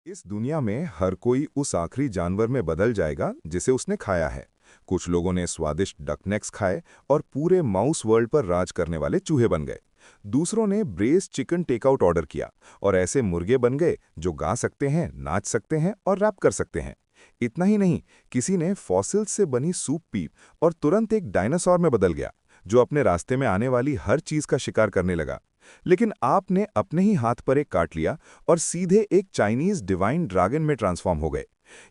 इस दुनिया में हर कोई उस आखिरी जानवर में बदल जाएगा जिसे उसने खाया है। कुछ लोगों ने स्वादिष्ट डकनेक्स खाए और पूरे माउस वर्ल्ड पर राज करने वाले चूहे बन गए। दूसरों ने ब्रेस चिकन टेकआउट ऑर्डर किया और ऐसे मुर्गे बन गए जो गा सकते हैं, नाच सकते हैं और रैप कर सकते हैं। इतना ही नहीं, किसी ने फॉसिल्स से बनी सूप पी और तुरंत एक डायनासोर में बदल गया जो अपने रास्ते में आने वाली हर चीज का शिकार करने लगा। लेकिन आपने अपने ही हाथ पर एक काट लिया और सीधे एक चाइनीज डिवाइन ड्रैगन में ट्रांसफॉर्म हो गए।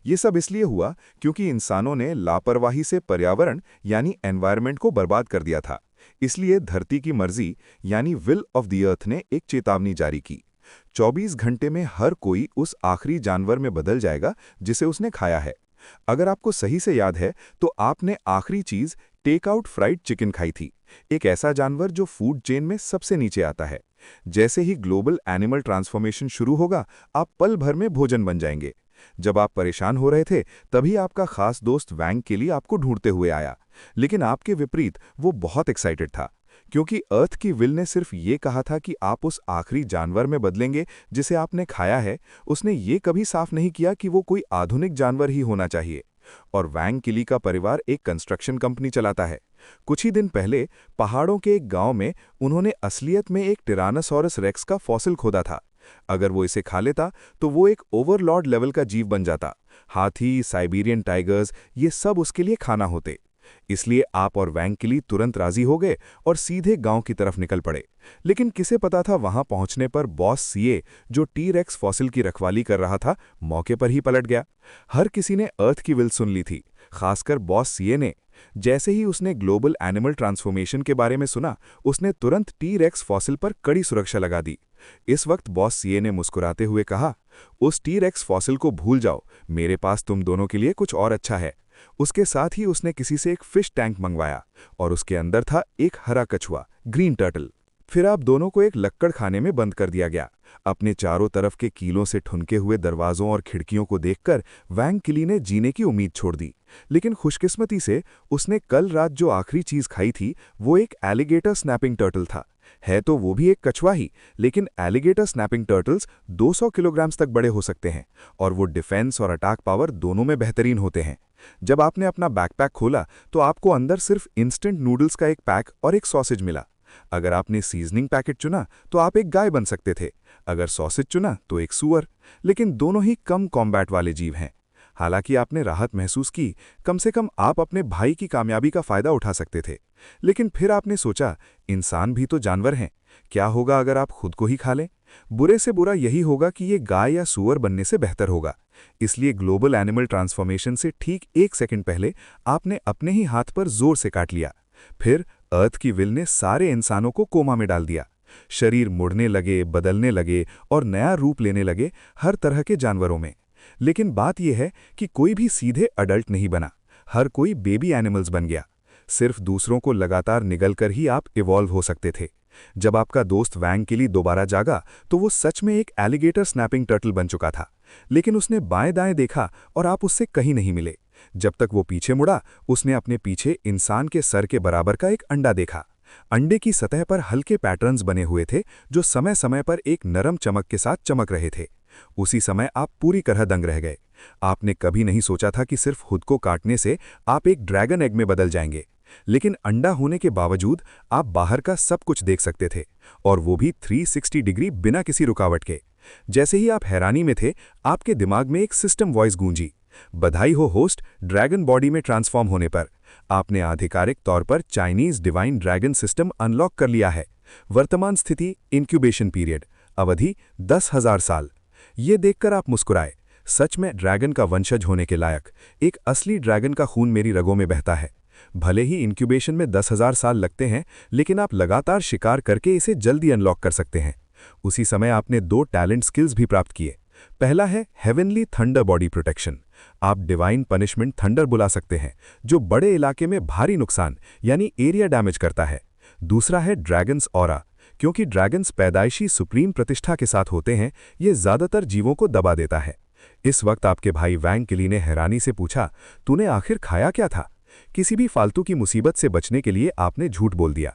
ये सब इसलिए हुआ क्योंकि इंसानों ने लापरवाही से पर्यावरण यानी एनवायरनमेंट को बर्बाद कर दिया था। इसलिए धरती की मर्जी यानी विल ऑफ द अर्थ ने एक चेतावनी जारी की। 24 घंटे में हर कोई उस आखिरी जानवर में बदल जाएगा जिसे उसने खाया है। अगर आपको सही से याद है तो आपने आखिरी चीज टेक आउट फ्राइड चिकन खाई थी, एक ऐसा जानवर जो फूड चेन में सबसे नीचे आता है। जैसे ही ग्लोबल एनिमल ट्रांसफॉर्मेशन शुरू होगा, आप पल भर में भोजन बन जाएंगे। जब आप परेशान हो रहे थे, तभी आपका खास दोस्त वैंग के लिए आपको ढूंढते हुए आया। लेकिन आपके विपरीत वो बहुत एक्साइटेड था, क्योंकि अर्थ की विल ने सिर्फ ये कहा था कि आप उस आखिरी जानवर में बदलेंगे जिसे आपने खाया है। उसने ये कभी साफ नहीं किया कि वो कोई आधुनिक जानवर ही होना चाहिए। और वैंग किली का परिवार एक कंस्ट्रक्शन कंपनी चलाता है। कुछ ही दिन पहले पहाड़ों के एक गांव में उन्होंने असलियत में एक टिरानोसॉरस रेक्स का फॉसिल खोदा था। अगर वो इसे खा लेता तो वो एक ओवरलॉर्ड लेवल का जीव बन जाता। हाथी, साइबेरियन टाइगर्स, ये सब उसके लिए खाना होते। इसलिए आप और वैंग किली तुरंत राजी हो गए और सीधे गांव की तरफ निकल पड़े। लेकिन किसे पता था, वहां पहुंचने पर बॉस सीए, जो टी रेक्स फॉसिल की रखवाली कर रहा था, मौके पर ही पलट गया। हर किसी ने अर्थ की विल सुन ली थी, खासकर बॉस सीए ने। जैसे ही उसने ग्लोबल एनिमल ट्रांसफॉर्मेशन के बारे में सुना, उसने तुरंत टी रेक्स फॉसिल पर कड़ी सुरक्षा लगा दी। इस वक्त बॉस सीए ने मुस्कुराते हुए कहा, उस टी रेक्स फॉसिल को भूल जाओ, मेरे पास तुम दोनों के लिए कुछ और अच्छा है। उसके साथ ही उसने किसी से एक फिश टैंक मंगवाया और उसके अंदर था एक हरा कछुआ, ग्रीन टर्टल। फिर आप दोनों को एक लक्कड़ खाने में बंद कर दिया गया। अपने चारों तरफ के कीलों से ठुनके हुए दरवाजों और खिड़कियों को देखकर वैंग किली ने जीने की उम्मीद छोड़ दी। लेकिन खुशकिस्मती से उसने कल रात जो आखिरी चीज खाई थी, वो एक एलिगेटर स्नैपिंग टर्टल था। है तो वो भी एक कछुआ ही, लेकिन एलिगेटर स्नैपिंग टर्टल्स 200 किलोग्राम्स तक बड़े हो सकते हैं और वो डिफेंस और अटैक पावर दोनों में बेहतरीन होते हैं। जब आपने अपना बैकपैक खोला तो आपको अंदर सिर्फ इंस्टेंट नूडल्स का एक पैक और एक सॉसेज मिला। अगर आपने सीजनिंग पैकेट चुना तो आप एक गाय बन सकते थे, अगर सॉसेज चुना तो एक सूअर। लेकिन दोनों ही कम कॉम्बैट वाले जीव हैं। हालांकि आपने राहत महसूस की, कम से कम आप अपने भाई की कामयाबी का फायदा उठा सकते थे। लेकिन फिर आपने सोचा, इंसान भी तो जानवर हैं, क्या होगा अगर आप खुद को ही खा लें? बुरे से बुरा यही होगा कि ये गाय या सूअर बनने से बेहतर होगा। इसलिए ग्लोबल एनिमल ट्रांसफॉर्मेशन से ठीक 1 सेकंड पहले आपने अपने ही हाथ पर जोर से काट लिया। फिर अर्थ की विल ने सारे इंसानों को कोमा में डाल दिया। शरीर मुड़ने लगे, बदलने लगे और नया रूप लेने लगे, हर तरह के जानवरों में। लेकिन बात यह है कि कोई भी सीधे अडल्ट नहीं बना, हर कोई बेबी एनिमल्स बन गया। सिर्फ दूसरों को लगातार निगलकर ही आप इवॉल्व हो सकते थे। जब आपका दोस्त वैंग किली दोबारा जागा तो वो सच में एक एलिगेटर स्नैपिंग टर्टल बन चुका था। लेकिन उसने बाएं दाएं देखा और आप उससे कहीं नहीं मिले। जब तक वो पीछे मुड़ा, उसने अपने पीछे इंसान के सर के बराबर का एक अंडा देखा। अंडे की सतह पर हल्के पैटर्न्स बने हुए थे जो समय समय पर एक नरम चमक के साथ चमक रहे थे। उसी समय आप पूरी तरह दंग रह गए। आपने कभी नहीं सोचा था कि सिर्फ खुद को काटने से आप एक ड्रैगन एग में बदल जाएंगे। लेकिन अंडा होने के बावजूद आप बाहर का सब कुछ देख सकते थे, और वो भी 360 डिग्री बिना किसी रुकावट के। जैसे ही आप हैरानी में थे, आपके दिमाग में एक सिस्टम वॉइस गूंजी, बधाई हो होस्ट, ड्रैगन बॉडी में ट्रांसफॉर्म होने पर। आपने आधिकारिक तौर पर Chinese divine dragon system unlock कर लिया है। वर्तमान स्थिति, इंक्यूबेशन पीरियड, अवधि 10,000 साल। ये देखकर आप मुस्कुराए। सच में ड्रैगन का वंशज होने के लायक एक असली ड्रैगन का खून मेरी रगों में बहता है। भले ही इंक्यूबेशन में 10,000 साल लगते हैं, लेकिन आप लगातार शिकार करके इसे जल्दी अनलॉक कर सकते हैं। उसी समय आपने 2 टैलेंट स्किल्स भी प्राप्त किए। पहला है हेवनली थंडर बॉडी प्रोटेक्शन। आप डिवाइन पनिशमेंट थंडर बुला सकते हैं, जो बड़े इलाके में भारी नुकसान यानी एरिया डैमेज करता है। दूसरा है ड्रैगन्स ऑरा। क्योंकि ड्रैगन्स पैदाइशी सुप्रीम प्रतिष्ठा के साथ होते हैं, ये ज्यादातर जीवों को दबा देता है। इस वक्त आपके भाई वैंग किली ने हैरानी से पूछा, तूने आखिर खाया क्या था? किसी भी फालतू की मुसीबत से बचने के लिए आपने झूठ बोल दिया।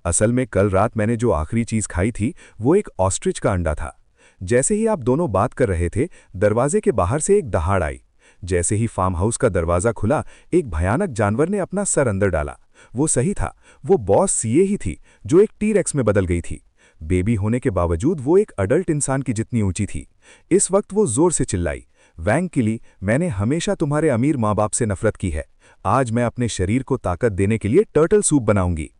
असल में कल रात मैंने जो आखिरी चीज खाई थी, वो एक ऑस्ट्रिच का अंडा था। जैसे ही आप दोनों बात कर रहे थे, दरवाजे के बाहर से एक दहाड़ आई। जैसे ही फार्म हाउस का दरवाजा खुला, एक भयानक जानवर ने अपना सर अंदर डाला। वो सही था, वो बॉस सीए ही थी, जो एक टी-रेक्स में बदल गई थी। बेबी होने के बावजूद वो एक अडल्ट इंसान की जितनी ऊंची थी। इस वक्त वो जोर से चिल्लाई, वैंग किली, मैंने हमेशा तुम्हारे अमीर माँ बाप से नफरत की है। आज मैं अपने शरीर को ताकत देने के लिए टर्टल सूप बनाऊंगी।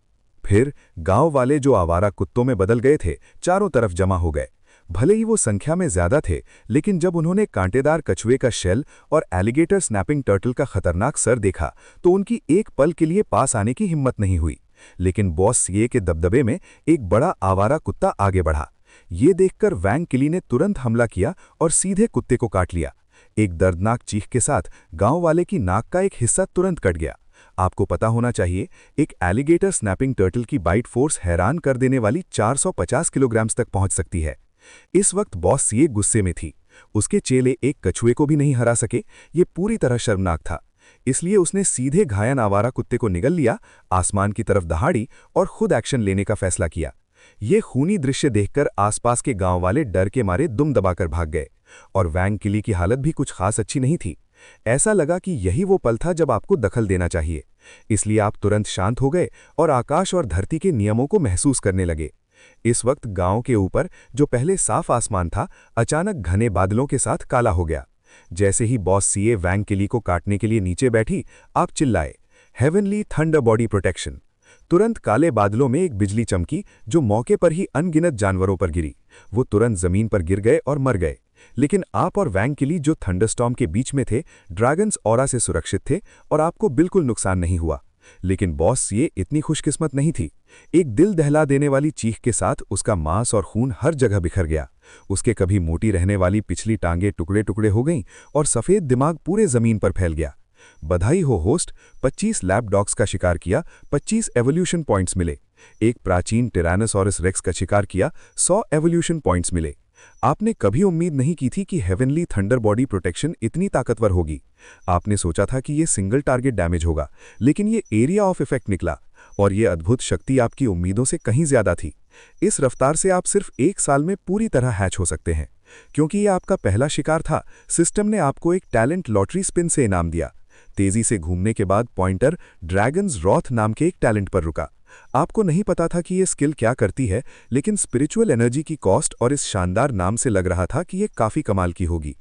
फिर गांव वाले जो आवारा कुत्तों में बदल गए थे, चारों तरफ जमा हो गए। भले ही वो संख्या में ज्यादा थे, लेकिन जब उन्होंने कांटेदार कछुए का शेल और एलिगेटर स्नैपिंग टर्टल का खतरनाक सर देखा, तो उनकी एक पल के लिए पास आने की हिम्मत नहीं हुई। लेकिन बॉस सीए के दबदबे में एक बड़ा आवारा कुत्ता आगे बढ़ा। ये देखकर वैंग किली ने तुरंत हमला किया और सीधे कुत्ते को काट लिया। एक दर्दनाक चीख के साथ गांव वाले की नाक का एक हिस्सा तुरंत कट गया। आपको पता होना चाहिए, एक एलिगेटर स्नैपिंग टर्टल की बाइट फोर्स हैरान कर देने वाली 450 किलोग्राम तक पहुंच सकती है। इस वक्त बॉस सीए गुस्से में थी। उसके चेले एक कछुए को भी नहीं हरा सके। ये पूरी तरह शर्मनाक था। इसलिए उसने सीधे घायल आवारा कुत्ते को निगल लिया, आसमान की तरफ दहाड़ी और खुद एक्शन लेने का फैसला किया। ये खूनी दृश्य देखकर आसपास के गांव वाले डर के मारे दुम दबाकर भाग गए, और वैंग किली की हालत भी कुछ खास अच्छी नहीं थी। ऐसा लगा कि यही वो पल था जब आपको दखल देना चाहिए। इसलिए आप तुरंत शांत हो गए और आकाश और धरती के नियमों को महसूस करने लगे। इस वक्त गांव के ऊपर जो पहले साफ आसमान था, अचानक घने बादलों के साथ काला हो गया। जैसे ही बॉस सीए वैंग किली को काटने के लिए नीचे बैठी, आप चिल्लाए, हेवनली थंडर बॉडी प्रोटेक्शन। तुरंत काले बादलों में एक बिजली चमकी, जो मौके पर ही अनगिनत जानवरों पर गिरी। वो तुरंत जमीन पर गिर गए और मर गए। लेकिन आप और वैंग किली, जो थंडरस्टॉर्म के बीच में थे, ड्रैगन्स ऑरा से सुरक्षित थे और आपको बिल्कुल नुकसान नहीं हुआ। लेकिन बॉस सीए इतनी खुशकिस्मत नहीं थी। एक दिल दहला देने वाली चीख के साथ उसका मांस और खून हर जगह बिखर गया। उसके कभी मोटी रहने वाली पिछली टांगें टुकड़े टुकड़े हो गईं और सफेद दिमाग पूरे जमीन पर फैल गया। बधाई हो होस्ट, 25 लैब डॉग्स का शिकार किया, 25 एवोल्यूशन पॉइंट्स मिले। एक प्राचीन टिरानोसॉरस रेक्स का शिकार किया, 100 एवोल्यूशन पॉइंट्स मिले। आपने कभी उम्मीद नहीं की थी कि हेवनली थंडर बॉडी प्रोटेक्शन इतनी ताकतवर होगी। आपने सोचा था कि ये सिंगल टारगेट डैमेज होगा, लेकिन ये एरिया ऑफ इफेक्ट निकला, और ये अद्भुत शक्ति आपकी उम्मीदों से कहीं ज्यादा थी। इस रफ्तार से आप सिर्फ 1 साल में पूरी तरह हैच हो सकते हैं। क्योंकि ये आपका पहला शिकार था, सिस्टम ने आपको एक टैलेंट लॉटरी स्पिन से इनाम दिया। तेजी से घूमने के बाद पॉइंटर ड्रैगन्स रॉथ नाम के एक टैलेंट पर रुका। आपको नहीं पता था कि ये स्किल क्या करती है, लेकिन स्पिरिचुअल एनर्जी की कॉस्ट और इस शानदार नाम से लग रहा था कि ये काफी कमाल की होगी।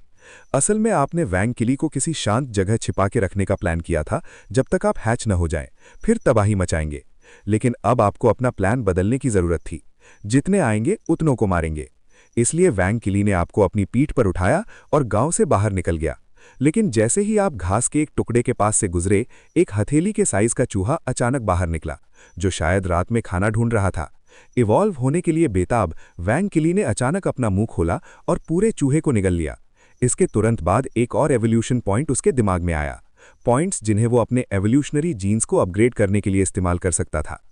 असल में आपने वैंग किली को किसी शांत जगह छिपा के रखने का प्लान किया था, जब तक आप हैच न हो जाएं, फिर तबाही मचाएंगे। लेकिन अब आपको अपना प्लान बदलने की जरूरत थी। जितने आएंगे उतनों को मारेंगे। इसलिए वैंग किली ने आपको अपनी पीठ पर उठाया और गांव से बाहर निकल गया। लेकिन जैसे ही आप घास के एक टुकड़े के पास से गुजरे, एक हथेली के साइज का चूहा अचानक बाहर निकला, जो शायद रात में खाना ढूंढ रहा था। इवॉल्व होने के लिए बेताब वैंग किली ने अचानक अपना मुंह खोला और पूरे चूहे को निगल लिया। इसके तुरंत बाद एक और एवोल्यूशन पॉइंट उसके दिमाग में आया, पॉइंट्स जिन्हें वो अपने एवोल्यूशनरी जीन्स को अपग्रेड करने के लिए इस्तेमाल कर सकता था।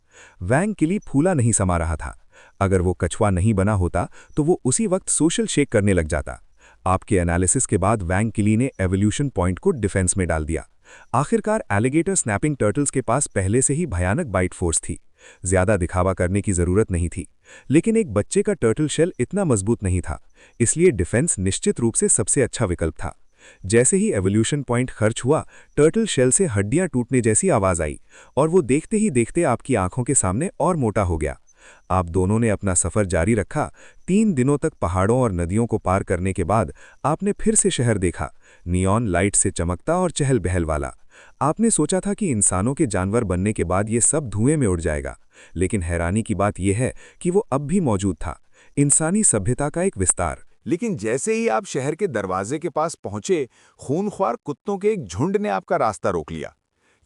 वैंग किली फूला नहीं समा रहा था। अगर वो कछुआ नहीं बना होता तो वो उसी वक्त सोशल शेक करने लग जाता। आपके एनालिसिस के बाद वैंग किली ने एवोल्यूशन पॉइंट को डिफेंस में डाल दिया। आखिरकार एलिगेटर स्नैपिंग टर्टल्स के पास पहले से ही भयानक बाइट फोर्स थी। ज्यादा दिखावा करने की जरूरत नहीं थी। लेकिन एक बच्चे का टर्टल शेल इतना मजबूत नहीं था, इसलिए डिफेंस निश्चित रूप से सबसे अच्छा विकल्प था। जैसे ही एवोल्यूशन पॉइंट खर्च हुआ, टर्टल शेल से हड्डियां टूटने जैसी आवाज आई, और वो देखते ही देखते आपकी आंखों के सामने और मोटा हो गया। आप दोनों ने अपना सफर जारी रखा। 3 दिनों तक पहाड़ों और नदियों को पार करने के बाद आपने फिर से शहर देखा, नियॉन लाइट से चमकता और चहल बहल वाला। आपने सोचा था कि इंसानों के जानवर बनने के बाद ये सब धुएं में उड़ जाएगा, लेकिन हैरानी की बात यह है कि वो अब भी मौजूद था, इंसानी सभ्यता का एक विस्तार। लेकिन जैसे ही आप शहर के दरवाजे के पास पहुंचे, खूनख्वार कुत्तों के एक झुंड ने आपका रास्ता रोक लिया।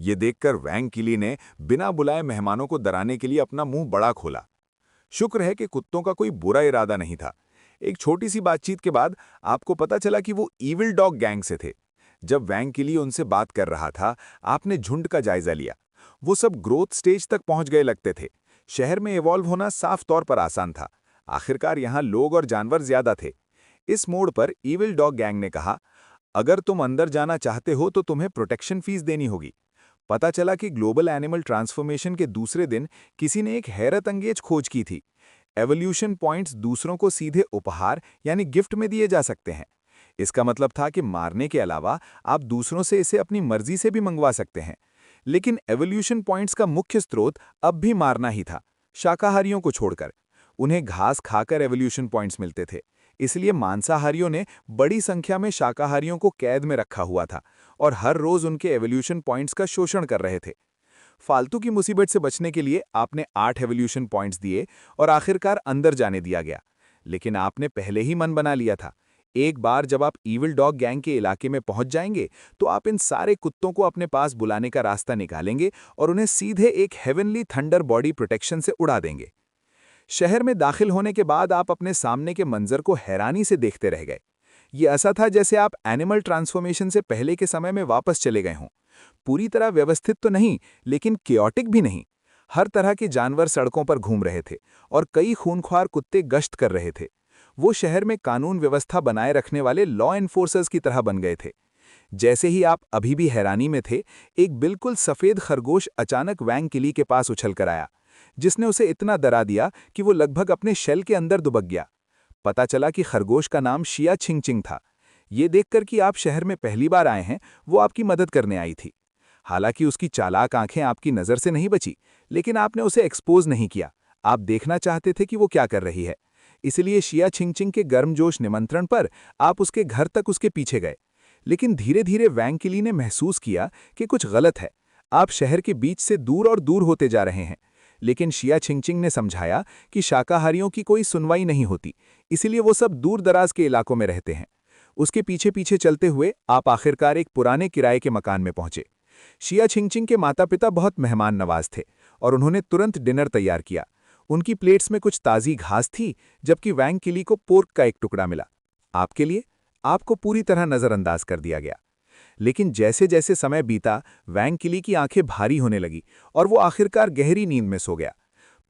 ये देखकर वैंग किली ने बिना बुलाए मेहमानों को डराने के लिए अपना मुंह बड़ा खोला। शुक्र है कि कुत्तों का कोई बुरा इरादा नहीं था। एक छोटी सी बातचीत के बाद आपको पता चला कि वो ईविल डॉग गैंग से थे। जब वैंग किली उनसे बात कर रहा था, आपने झुंड का जायजा लिया। वो सब ग्रोथ स्टेज तक पहुंच गए लगते थे। शहर में इवॉल्व होना साफ तौर पर आसान था। आखिरकार यहाँ लोग और जानवर ज्यादा थे। इस मोड़ पर ईविल डॉग गैंग ने कहा, अगर तुम अंदर जाना चाहते हो तो तुम्हें प्रोटेक्शन फीस देनी होगी। पता चला कि ग्लोबल एनिमल ट्रांसफॉर्मेशन के दूसरे दिन किसी ने एक हैरत अंगेज खोज की थी। एवोल्यूशन पॉइंट्स दूसरों को सीधे उपहार यानी गिफ्ट में दिए जा सकते हैं। इसका मतलब था कि मारने के अलावा आप दूसरों से इसे अपनी मर्जी से भी मंगवा सकते हैं। लेकिन एवोल्यूशन पॉइंट्स का मुख्य स्रोत अब भी मारना ही था, शाकाहारियों को छोड़कर। उन्हें घास खाकर एवोल्यूशन पॉइंट्स मिलते थे, इसलिए मांसाहारियों ने बड़ी संख्या में शाकाहारियों को कैद में रखा हुआ था और हर रोज उनके एवोल्यूशन पॉइंट्स का शोषण कर रहे थे। फालतू की मुसीबत से बचने के लिए आपने 8 एवोल्यूशन पॉइंट्स दिए और आखिरकार अंदर जाने दिया गया। लेकिन आपने पहले ही मन बना लिया था, एक बार जब आप ईविल डॉग गैंग के इलाके में पहुंच जाएंगे तो आप इन सारे कुत्तों को अपने पास बुलाने का रास्ता निकालेंगे और उन्हें सीधे एक हेवनली थंडर बॉडी प्रोटेक्शन से उड़ा देंगे। शहर में दाखिल होने के बाद आप अपने सामने के मंजर को हैरानी से देखते रह गए। ये ऐसा था जैसे आप एनिमल ट्रांसफॉर्मेशन से पहले के समय में वापस चले गए हों। पूरी तरह व्यवस्थित तो नहीं, लेकिन केओटिक भी नहीं। हर तरह के जानवर सड़कों पर घूम रहे थे और कई खूनख्वार कुत्ते गश्त कर रहे थे। वो शहर में कानून व्यवस्था बनाए रखने वाले लॉ एनफोर्सर्स की तरह बन गए थे। जैसे ही आप अभी भी हैरानी में थे, एक बिल्कुल सफेद खरगोश अचानक वैंग किली के पास उछल कर आया, जिसने उसे इतना डरा दिया कि वो लगभग अपने शेल के अंदर दुबक गया। पता चला कि खरगोश का नाम शिया छिंगचिंग था। ये देखकर कि आप शहर में पहली बार आए हैं, वो आपकी मदद करने आई थी। हालांकि उसकी चालाक आंखें आपकी नज़र से नहीं बची, लेकिन आपने उसे एक्सपोज नहीं किया। आप देखना चाहते थे कि वो क्या कर रही है। इसलिए शिया छिंगचिंग के गर्मजोश निमंत्रण पर आप उसके घर तक उसके पीछे गए। लेकिन धीरे धीरे वैंग किली ने महसूस किया कि कुछ गलत है। आप शहर के बीच से दूर और दूर होते जा रहे हैं। लेकिन शिया छिंगचिंग ने समझाया कि शाकाहारियों की कोई सुनवाई नहीं होती, इसलिए वो सब दूर दराज के इलाकों में रहते हैं। उसके पीछे पीछे चलते हुए आप आखिरकार एक पुराने किराए के मकान में पहुंचे। शिया छिंगचिंग के माता पिता बहुत मेहमान नवाज थे और उन्होंने तुरंत डिनर तैयार किया। उनकी प्लेट्स में कुछ ताज़ी घास थी, जबकि वैंग किली को पोर्क का एक टुकड़ा मिला। आपके लिए आपको पूरी तरह नज़रअंदाज कर दिया गया। लेकिन जैसे जैसे समय बीता, वैंग किली की आंखें भारी होने लगी और वो आखिरकार गहरी नींद में सो गया।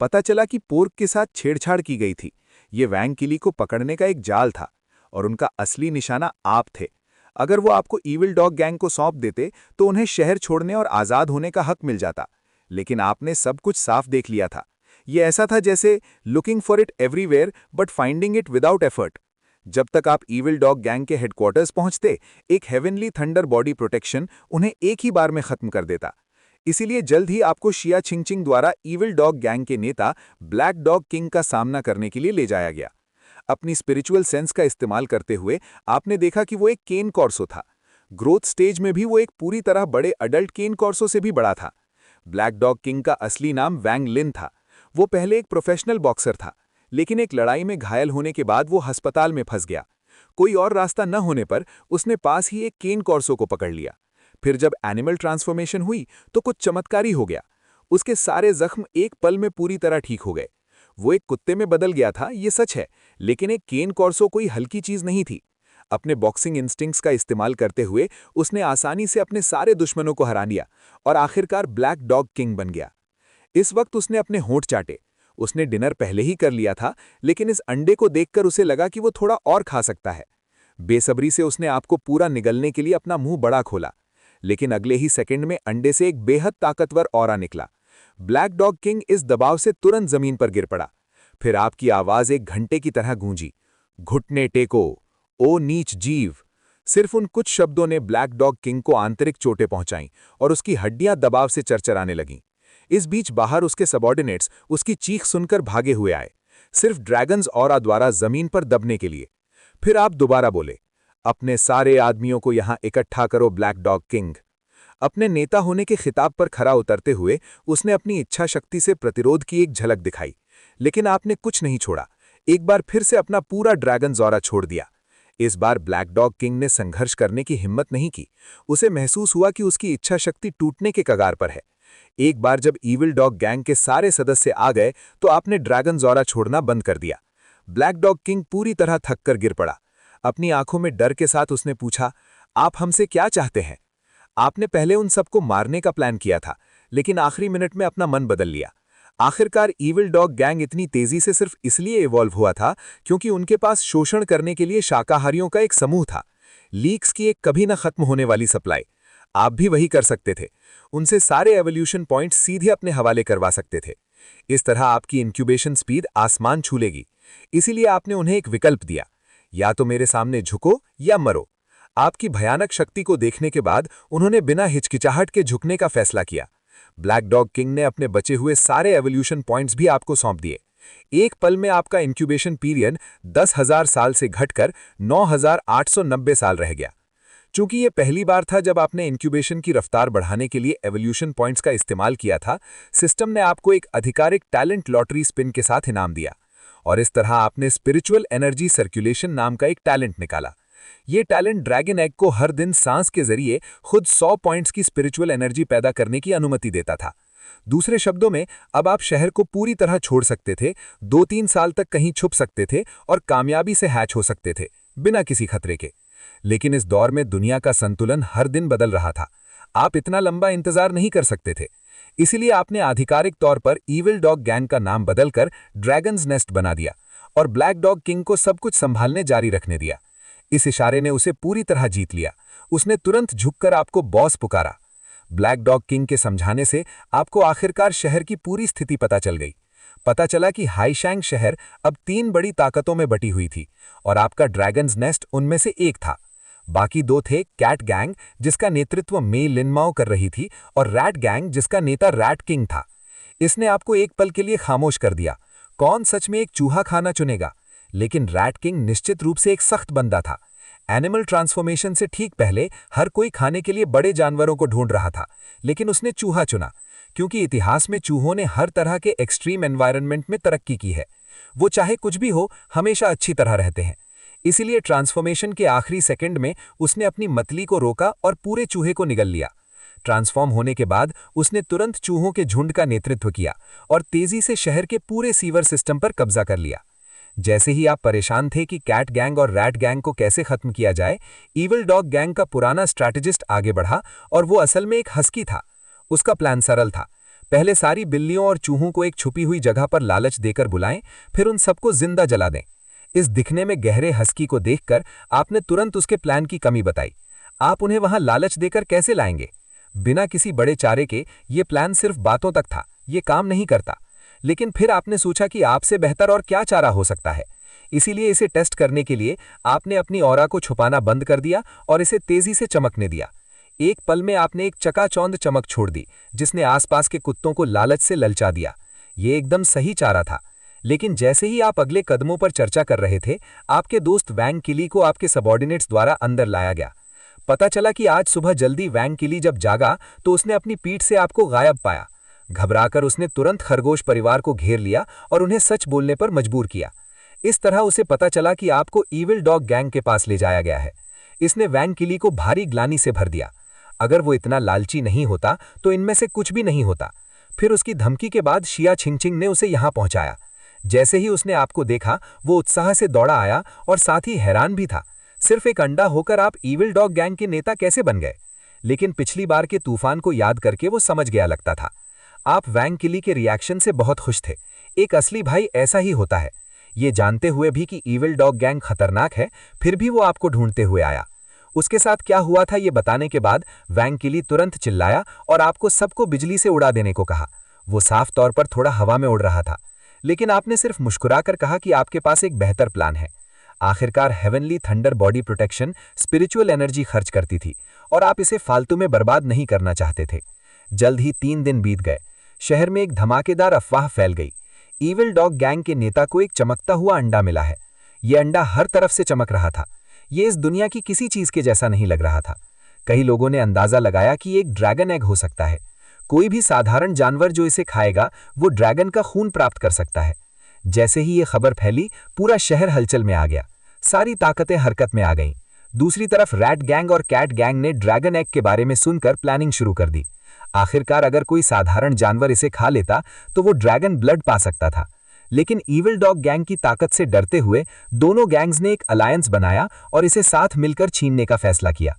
पता चला कि पोर्क के साथ छेड़छाड़ की गई थी। ये वैंग किली को पकड़ने का एक जाल था और उनका असली निशाना आप थे। अगर वो आपको ईविल डॉग गैंग को सौंप देते तो उन्हें शहर छोड़ने और आज़ाद होने का हक मिल जाता। लेकिन आपने सब कुछ साफ देख लिया था। ये ऐसा था जैसे looking for it everywhere but finding it without effort. जब तक आप ईविल डॉग गैंग के हेडक्वार्टर्स पहुंचते, एक हेवनली थंडर बॉडी प्रोटेक्शन उन्हें एक ही बार में खत्म कर देता। इसीलिए जल्द ही आपको शिया छिंगचिंग द्वारा ईविल डॉग गैंग के नेता ब्लैक डॉग किंग का सामना करने के लिए ले जाया गया। अपनी स्पिरिचुअल सेंस का इस्तेमाल करते हुए आपने देखा कि वो एक केन कॉर्सो था। ग्रोथ स्टेज में भी वो एक पूरी तरह बड़े अडल्ट केन कॉर्सो से भी बड़ा था। ब्लैक डॉग किंग का असली नाम वैंग लिन था। वो पहले एक प्रोफेशनल बॉक्सर था, लेकिन एक लड़ाई में घायल होने के बाद वो अस्पताल में फंस गया। कोई और रास्ता न होने पर उसने पास ही एक केन कॉर्सो को पकड़ लिया। फिर जब एनिमल ट्रांसफॉर्मेशन हुई तो कुछ चमत्कारी हो गया। उसके सारे जख्म एक पल में पूरी तरह ठीक हो गए। वो एक कुत्ते में बदल गया था, ये सच है, लेकिन एक केन कॉर्सो कोई हल्की चीज नहीं थी। अपने बॉक्सिंग इंस्टिंक्ट्स का इस्तेमाल करते हुए उसने आसानी से अपने सारे दुश्मनों को हरा दिया और आखिरकार ब्लैक डॉग किंग बन गया। इस वक्त उसने अपने होंठ चाटे। उसने डिनर पहले ही कर लिया था, लेकिन इस अंडे को देखकर उसे लगा कि वो थोड़ा और खा सकता है। बेसब्री से उसने आपको पूरा निगलने के लिए अपना मुंह बड़ा खोला, लेकिन अगले ही सेकंड में अंडे से एक बेहद ताकतवर ऑरा निकला। ब्लैक डॉग किंग इस दबाव से तुरंत जमीन पर गिर पड़ा। फिर आपकी आवाज एक घंटे की तरह गूंजी, घुटने टेको, ओ नीच जीव। सिर्फ उन कुछ शब्दों ने ब्लैक डॉग किंग को आंतरिक चोटें पहुंचाईं और उसकी हड्डियां दबाव से चरचराने लगीं। इस बीच बाहर उसके सबॉर्डिनेट्स उसकी चीख सुनकर भागे हुए आए, सिर्फ ड्रैगन्स ऑरा द्वारा जमीन पर दबने के लिए। फिर आप दोबारा बोले, अपने सारे आदमियों को यहां इकट्ठा करो ब्लैक डॉग किंग। अपने नेता होने के खिताब पर खरा उतरते हुए उसने अपनी इच्छा शक्ति से प्रतिरोध की एक झलक दिखाई, लेकिन आपने कुछ नहीं छोड़ा। एक बार फिर से अपना पूरा ड्रैगन ऑरा छोड़ दिया। इस बार ब्लैक डॉग किंग ने संघर्ष करने की हिम्मत नहीं की। उसे महसूस हुआ कि उसकी इच्छा शक्ति टूटने के कगार पर है। एक बार जब ईविल डॉग गैंग के सारे सदस्य आ गए तो आपने ड्रैगन ऑरा छोड़ना बंद कर दिया। ब्लैक डॉग किंग पूरी तरह थक कर गिर पड़ा। अपनी आंखों में डर के साथ उसने पूछा, आप हमसे क्या चाहते हैं? आपने पहले उन सबको मारने का प्लान किया था, लेकिन आखिरी मिनट में अपना मन बदल लिया। आखिरकार ईविल डॉग गैंग इतनी तेजी से सिर्फ इसलिए इवॉल्व हुआ था क्योंकि उनके पास शोषण करने के लिए शाकाहारियों का एक समूह था। लीक्स की एक कभी न खत्म होने वाली सप्लाई। आप भी वही कर सकते थे। उनसे सारे एवोल्यूशन पॉइंट्स सीधे अपने हवाले करवा सकते थे। इस तरह आपकी इंक्यूबेशन स्पीड आसमान छू लेगी। इसीलिए आपने उन्हें एक विकल्प दिया, या तो मेरे सामने झुको या मरो। आपकी भयानक शक्ति को देखने के बाद उन्होंने बिना हिचकिचाहट के झुकने का फैसला किया। ब्लैक डॉग किंग ने अपने बचे हुए सारे एवोल्यूशन पॉइंट्स भी आपको सौंप दिए। एक पल में आपका इंक्यूबेशन पीरियड 10,000 साल से घटकर 9,890 साल रह गया। चूंकि ये पहली बार था जब आपने इंक्यूबेशन की रफ्तार बढ़ाने के लिए एवोल्यूशन पॉइंट्स का इस्तेमाल किया था, सिस्टम ने आपको एक आधिकारिक टैलेंट लॉटरी स्पिन के साथ इनाम दिया। और इस तरह आपने स्पिरिचुअल एनर्जी सर्कुलेशन नाम का एक टैलेंट निकाला। ये टैलेंट ड्रैगन एग को हर दिन सांस के जरिए खुद 100 पॉइंट्स की स्पिरिचुअल एनर्जी पैदा करने की अनुमति देता था। दूसरे शब्दों में, अब आप शहर को पूरी तरह छोड़ सकते थे, 2-3 साल तक कहीं छुप सकते थे और कामयाबी से हैच हो सकते थे, बिना किसी खतरे के। लेकिन इस दौर में दुनिया का संतुलन हर दिन बदल रहा था। आप इतना लंबा इंतजार नहीं कर सकते थे। इसीलिए आपने आधिकारिक तौर पर ईविल डॉग गैंग का नाम बदलकर ड्रैगन्स नेस्ट बना दिया और ब्लैक डॉग किंग को सब कुछ संभालने जारी रखने दिया। इस इशारे ने उसे पूरी तरह जीत लिया। उसने तुरंत झुककर आपको बॉस पुकारा। ब्लैक डॉग किंग के समझाने से आपको आखिरकार शहर की पूरी स्थिति पता चल गई। पता चला कि हाईशैंग शहर अब 3 बड़ी ताकतों में बटी हुई थी और आपका ड्रैगन्स नेस्ट उनमें से एक था। बाकी 2 थे कैट गैंग, जिसका नेतृत्व मे लिनमाओ कर रही थी, और रैट गैंग, जिसका नेता रैट किंग था। इसने आपको एक पल के लिए खामोश कर दिया। कौन सच में एक चूहा खाना चुनेगा? लेकिन रैट किंग निश्चित रूप से एक सख्त बंदा था। एनिमल ट्रांसफॉर्मेशन से ठीक पहले हर कोई खाने के लिए बड़े जानवरों को ढूंढ रहा था, लेकिन उसने चूहा चुना क्योंकि इतिहास में चूहों ने हर तरह के एक्सट्रीम एनवायरनमेंट में तरक्की की है। वो चाहे कुछ भी हो, हमेशा अच्छी तरह रहते हैं। इसीलिए ट्रांसफॉर्मेशन के आखिरी सेकंड में उसने अपनी मतली को रोका और पूरे चूहे को निगल लिया। ट्रांसफॉर्म होने के बाद उसने तुरंत चूहों के झुंड का नेतृत्व किया और तेजी से शहर के पूरे सीवर सिस्टम पर कब्जा कर लिया। जैसे ही आप परेशान थे कि कैट गैंग और रैट गैंग को कैसे खत्म किया जाए, ईविल डॉग गैंग का पुराना स्ट्रैटेजिस्ट आगे बढ़ा और वो असल में एक हस्की था। उसका प्लान सरल था। पहले सारी बिल्लियों और चूहों को एक छुपी हुई जगह पर लालच देकर बुलाएं, फिर उन सबको जिंदा जला दें। इस दिखने में गहरे हस्की को देखकर आपने तुरंत उसके प्लान की कमी बताई। आप उन्हें वहां लालच देकर कैसे लाएंगे? बिना किसी बड़े चारे के ये प्लान सिर्फ बातों तक था, ये काम नहीं करता। लेकिन फिर आपने सोचा कि आपसे बेहतर और क्या चारा हो सकता है। इसीलिए इसे टेस्ट करने के लिए आपने अपनी ऑरा को छुपाना बंद कर दिया और इसे तेजी से चमकने दिया। एक पल में आपने एक चकाचौंध चमक छोड़ दी, जिसने आसपास के कुत्तों को लालच से ललचा दिया। ये एकदम सही चारा था। लेकिन जैसे ही आप अगले कदमों पर चर्चा कर रहे थे, आपके दोस्त वैंग किली को आपके सबॉर्डिनेट्स द्वारा अंदर लाया गया। पता चला कि आज सुबह जल्दी वैंग किली जब जागा तो उसने अपनी पीठ से आपको गायब पाया। घबराकर उसने तुरंत खरगोश परिवार को घेर लिया और उन्हें सच बोलने पर मजबूर किया। इस तरह उसे पता चला कि आपको ईविल डॉग गैंग के पास ले जाया गया है। इसने वैंग किली को भारी ग्लानि से भर दिया। अगर वो इतना लालची नहीं होता तो इनमें से कुछ भी नहीं होता। फिर उसकी धमकी के बाद शिया छिंगछिंग ने उसे यहां पहुंचाया। जैसे ही उसने आपको देखा, वो उत्साह से दौड़ा आया और साथ ही हैरान भी था। सिर्फ एक अंडा होकर आप ईविल डॉग गैंग के नेता कैसे बन गए? लेकिन पिछली बार के तूफान को याद करके वो समझ गया लगता था। आप वैंग किली के रिएक्शन से बहुत खुश थे। एक असली भाई ऐसा ही होता है। ये जानते हुए भी कि ईविल डॉग गैंग खतरनाक है, फिर भी वो आपको ढूंढते हुए आया। उसके साथ क्या हुआ था ये बताने के बाद वैंग किली तुरंत चिल्लाया और आपको सबको बिजली से उड़ा देने को कहा। वो साफ तौर पर थोड़ा हवा में उड़ रहा था, लेकिन आपने सिर्फ मुस्कुराकर कहा कि आपके पास एक बेहतर प्लान है। आखिरकार heavenly thunder body protection spiritual energy खर्च करती थी और आप इसे फालतू में बर्बाद नहीं करना चाहते थे। जल्द ही 3 दिन बीत गए। शहर में एक धमाकेदार अफवाह फैल गई। ईविल डॉग गैंग के नेता को एक चमकता हुआ अंडा मिला है। यह अंडा हर तरफ से चमक रहा था। ये इस दुनिया की किसी चीज के जैसा नहीं लग रहा था। कई लोगों ने अंदाजा लगाया कि ये एक ड्रैगन एग हो सकता है। कोई भी साधारण जानवर जो इसे खाएगा वो ड्रैगन का खून प्राप्त कर सकता है। जैसे ही ये खबर फैली, पूरा शहर हलचल में आ गया। सारी ताकतें हरकत में आ गईं। दूसरी तरफ रैट गैंग और कैट गैंग ने ड्रैगन एग के बारे में सुनकर प्लानिंग शुरू कर दी। आखिरकार अगर कोई साधारण जानवर इसे खा लेता तो वो ड्रैगन ब्लड पा सकता था। लेकिन ईविल डॉग गैंग की ताकत से डरते हुए दोनों गैंग्स ने एक अलायंस बनाया और इसे साथ मिलकर छीनने का फैसला किया।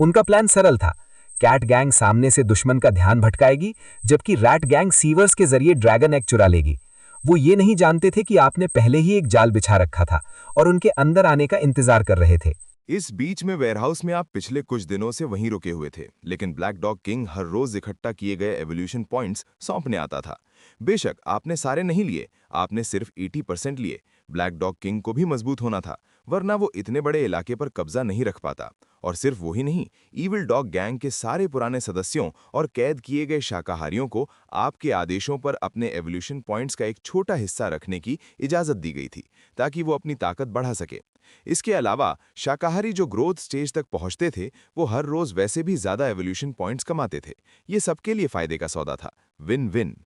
उनका प्लान सरल था। कैट गैंग सामने से दुश्मन का ध्यान भटकाएगी, जबकि रैट गैंग सीवर्स के जरिए ड्रैगन एग चुरा लेगी। वो ये नहीं जानते थे कि आपने पहले ही एक जाल बिछा रखा था और उनके अंदर आने का इंतजार कर रहे थे। इस बीच में वेयरहाउस में आप पिछले कुछ दिनों से वहीं रुके हुए थे, लेकिन ब्लैक डॉग किंग हर रोज इकट्ठा किए गए एवोल्यूशन पॉइंट्स सौंपने आता था। बेशक आपने सारे नहीं लिए, आपने सिर्फ 80% लिए। ब्लैक डॉग किंग को भी मजबूत होना था, वरना वो इतने बड़े इलाके पर कब्जा नहीं रख पाता। और सिर्फ वही नहीं, ईविल डॉग गैंग के सारे पुराने सदस्यों और कैद किए गए शाकाहारियों को आपके आदेशों पर अपने एवोल्यूशन पॉइंट्स का एक छोटा हिस्सा रखने की इजाजत दी गई थी, ताकि वो अपनी ताकत बढ़ा सके। इसके अलावा शाकाहारी जो ग्रोथ स्टेज तक पहुंचते थे, वो हर रोज वैसे भी ज्यादा एवोल्यूशन पॉइंट्स कमाते थे। ये सबके लिए फायदे का सौदा था, विन विन।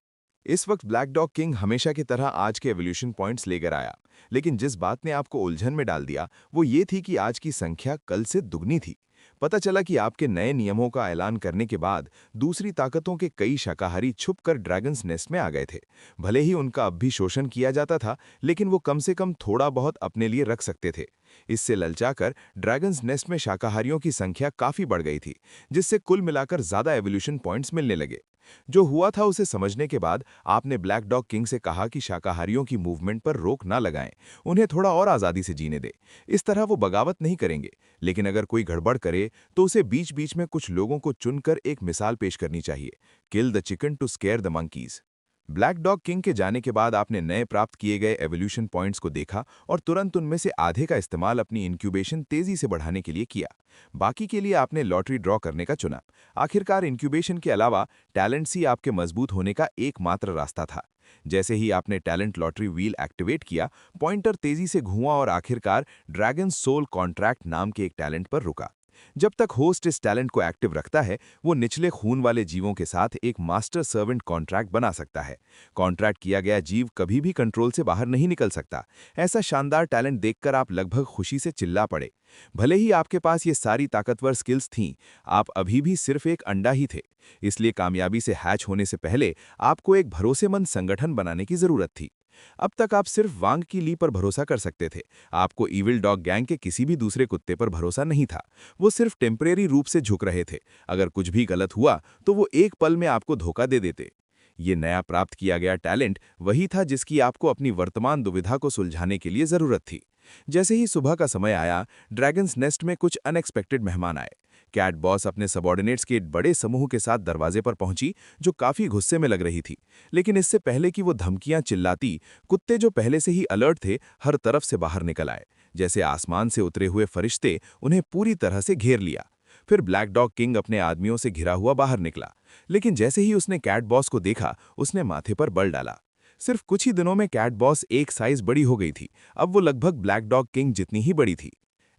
इस वक्त ब्लैक डॉग किंग हमेशा की तरह आज के एवोल्यूशन पॉइंट्स लेकर आया, लेकिन जिस बात ने आपको उलझन में डाल दिया वो ये थी कि आज की संख्या कल से दुगनी थी। पता चला कि आपके नए नियमों का ऐलान करने के बाद दूसरी ताकतों के कई शाकाहारी छुपकर ड्रैगन्स नेस्ट में आ गए थे। भले ही उनका अब भी शोषण किया जाता था, लेकिन वो कम से कम थोड़ा बहुत अपने लिए रख सकते थे। इससे ललचाकर ड्रैगन्स नेस्ट में शाकाहारियों की संख्या काफी बढ़ गई थी, जिससे कुल मिलाकर ज्यादा एवोल्यूशन पॉइंट्स मिलने लगे। जो हुआ था उसे समझने के बाद आपने ब्लैक डॉग किंग से कहा कि शाकाहारियों की मूवमेंट पर रोक ना लगाएं, उन्हें थोड़ा और आज़ादी से जीने दें। इस तरह वो बगावत नहीं करेंगे, लेकिन अगर कोई गड़बड़ करे तो उसे बीच बीच में कुछ लोगों को चुनकर एक मिसाल पेश करनी चाहिए, kill the chicken to scare the monkeys. Black dog king के जाने के बाद आपने नए प्राप्त किए गए एवोल्यूशन पॉइंट्स को देखा और तुरंत उनमें से आधे का इस्तेमाल अपनी इंक्यूबेशन तेजी से बढ़ाने के लिए किया। बाकी के लिए आपने लॉटरी ड्रॉ करने का चुना। आखिरकार इंक्यूबेशन के अलावा टैलेंट्स ही आपके मजबूत होने का एकमात्र रास्ता था। जैसे ही आपने टैलेंट लॉटरी व्हील एक्टिवेट किया, पॉइंटर तेजी से घुमा और आखिरकार ड्रैगन सोल कॉन्ट्रैक्ट नाम के एक टैलेंट पर रुका। जब तक होस्ट इस टैलेंट को एक्टिव रखता है, वो निचले खून वाले जीवों के साथ एक मास्टर सर्वेंट कॉन्ट्रैक्ट बना सकता है। कॉन्ट्रैक्ट किया गया जीव कभी भी कंट्रोल से बाहर नहीं निकल सकता। ऐसा शानदार टैलेंट देखकर आप लगभग खुशी से चिल्ला पड़े। भले ही आपके पास ये सारी ताकतवर स्किल्स थीं, आप अभी भी सिर्फ एक अंडा ही थे। इसलिए कामयाबी से हैच होने से पहले आपको एक भरोसेमंद संगठन बनाने की जरूरत थी। अब तक आप सिर्फ वांग की ली पर भरोसा कर सकते थे। आपको ईविल डॉग गैंग के किसी भी दूसरे कुत्ते पर भरोसा नहीं था। वो सिर्फ टेम्परेरी रूप से झुक रहे थे। अगर कुछ भी गलत हुआ तो वो एक पल में आपको धोखा दे देते। ये नया प्राप्त किया गया टैलेंट वही था जिसकी आपको अपनी वर्तमान दुविधा को सुलझाने के लिए जरूरत थी। जैसे ही सुबह का समय आया, ड्रैगन्स नेस्ट में कुछ अनएक्सपेक्टेड मेहमान आए। कैट बॉस अपने सबॉर्डिनेट्स के एक बड़े समूह के साथ दरवाजे पर पहुंची, जो काफी गुस्से में लग रही थी। लेकिन इससे पहले कि वो धमकियां चिल्लाती, कुत्ते जो पहले से ही अलर्ट थे, हर तरफ से बाहर निकल आए। जैसे आसमान से उतरे हुए फरिश्ते उन्हें पूरी तरह से घेर लिया। फिर ब्लैक डॉग किंग अपने आदमियों से घिरा हुआ बाहर निकला, लेकिन जैसे ही उसने कैट बॉस को देखा, उसने माथे पर बल डाला। सिर्फ कुछ ही दिनों में कैट बॉस एक साइज बड़ी हो गई थी। अब वो लगभग ब्लैक डॉग किंग जितनी ही बड़ी थी।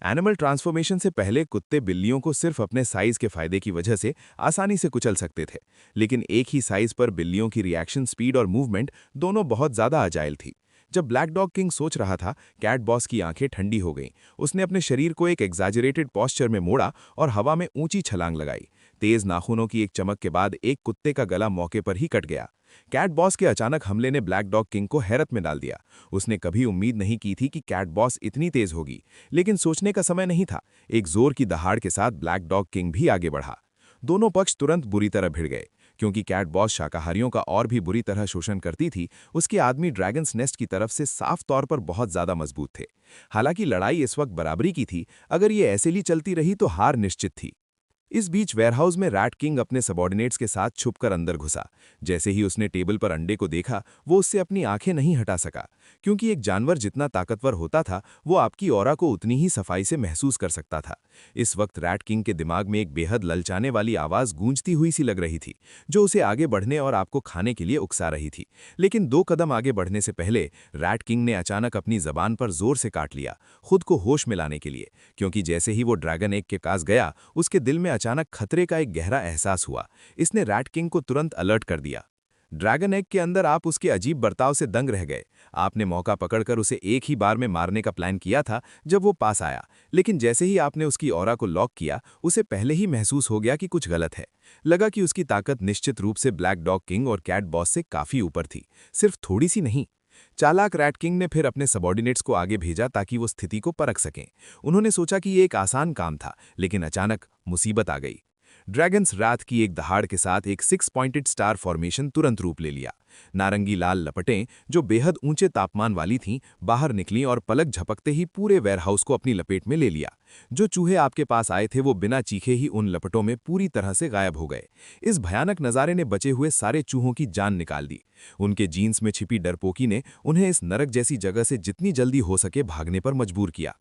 एनिमल ट्रांसफॉर्मेशन से पहले कुत्ते बिल्लियों को सिर्फ अपने साइज के फायदे की वजह से आसानी से कुचल सकते थे, लेकिन एक ही साइज पर बिल्लियों की रिएक्शन स्पीड और मूवमेंट दोनों बहुत ज्यादा अजाइल थी। जब ब्लैक डॉग किंग सोच रहा था, कैट बॉस की आंखें ठंडी हो गईं। उसने अपने शरीर को एक एग्जैजरेटेड पोस्चर में मोड़ा और हवा में ऊंची छलांग लगाई। तेज नाखूनों की एक चमक के बाद एक कुत्ते का गला मौके पर ही कट गया। कैट बॉस के अचानक हमले ने ब्लैक डॉग किंग को हैरत में डाल दिया। उसने कभी उम्मीद नहीं की थी कि कैट बॉस इतनी तेज होगी, लेकिन सोचने का समय नहीं था। एक जोर की दहाड़ के साथ ब्लैक डॉग किंग भी आगे बढ़ा। दोनों पक्ष तुरंत बुरी तरह भिड़ गए, क्योंकि कैट बॉस शाकाहारियों का और भी बुरी तरह शोषण करती थी। उसके आदमी ड्रैगन्स नेस्ट की तरफ से साफ तौर पर बहुत ज्यादा मजबूत थे। हालांकि लड़ाई इस वक्त बराबरी की थी। अगर ये ऐसे ही चलती रही तो हार निश्चित थी। इस बीच वेयरहाउस में रैट किंग अपने सबॉर्डिनेट्स के साथ छुपकर अंदर घुसा। जैसे ही उसने टेबल पर अंडे को देखा, वो उससे अपनी आंखें नहीं हटा सका, क्योंकि एक जानवर जितना ताकतवर होता था, वो आपकी ऑरा को उतनी ही सफाई से महसूस कर सकता था। इस वक्त रैट किंग के दिमाग में एक बेहद ललचाने वाली आवाज गूंजती हुई सी लग रही थी, जो उसे आगे बढ़ने और आपको खाने के लिए उकसा रही थी। लेकिन 2 कदम आगे बढ़ने से पहले रैट किंग ने अचानक अपनी जबान पर जोर से काट लिया, खुद को होश में लाने के लिए, क्योंकि जैसे ही वो ड्रैगन एग के पास गया, उसके दिल में अचानक खतरे का एक गहरा एहसास हुआ। इसने रैट किंग को तुरंत अलर्ट कर दिया। ड्रैगन एग के अंदर आप उसके अजीब बर्ताव से दंग रह गए। आपने मौका पकड़कर उसे एक ही बार में मारने का प्लान किया था जब वो पास आया, लेकिन जैसे ही आपने उसकी ऑरा को लॉक किया, उसे पहले ही महसूस हो गया कि कुछ गलत है। लगा कि उसकी ताकत निश्चित रूप से ब्लैक डॉग किंग और कैट बॉस से काफी ऊपर थी, सिर्फ थोड़ी सी नहीं। चालाक रैट किंग ने फिर अपने सबॉर्डिनेट्स को आगे भेजा ताकि वो स्थिति को परख सकें। उन्होंने सोचा कि ये एक आसान काम था, लेकिन अचानक मुसीबत आ गई। ड्रैगन्स रात की एक दहाड़ के साथ एक 6 पॉइंटेड स्टार फॉर्मेशन तुरंत रूप ले लिया। नारंगी लाल लपटें, जो बेहद ऊंचे तापमान वाली थीं, बाहर निकलीं और पलक झपकते ही पूरे वेयरहाउस को अपनी लपेट में ले लिया। जो चूहे आपके पास आए थे वो बिना चीखे ही उन लपटों में पूरी तरह से गायब हो गए। इस भयानक नज़ारे ने बचे हुए सारे चूहों की जान निकाल दी। उनके जीन्स में छिपी डरपोकी ने उन्हें इस नरक जैसी जगह से जितनी जल्दी हो सके भागने पर मजबूर किया।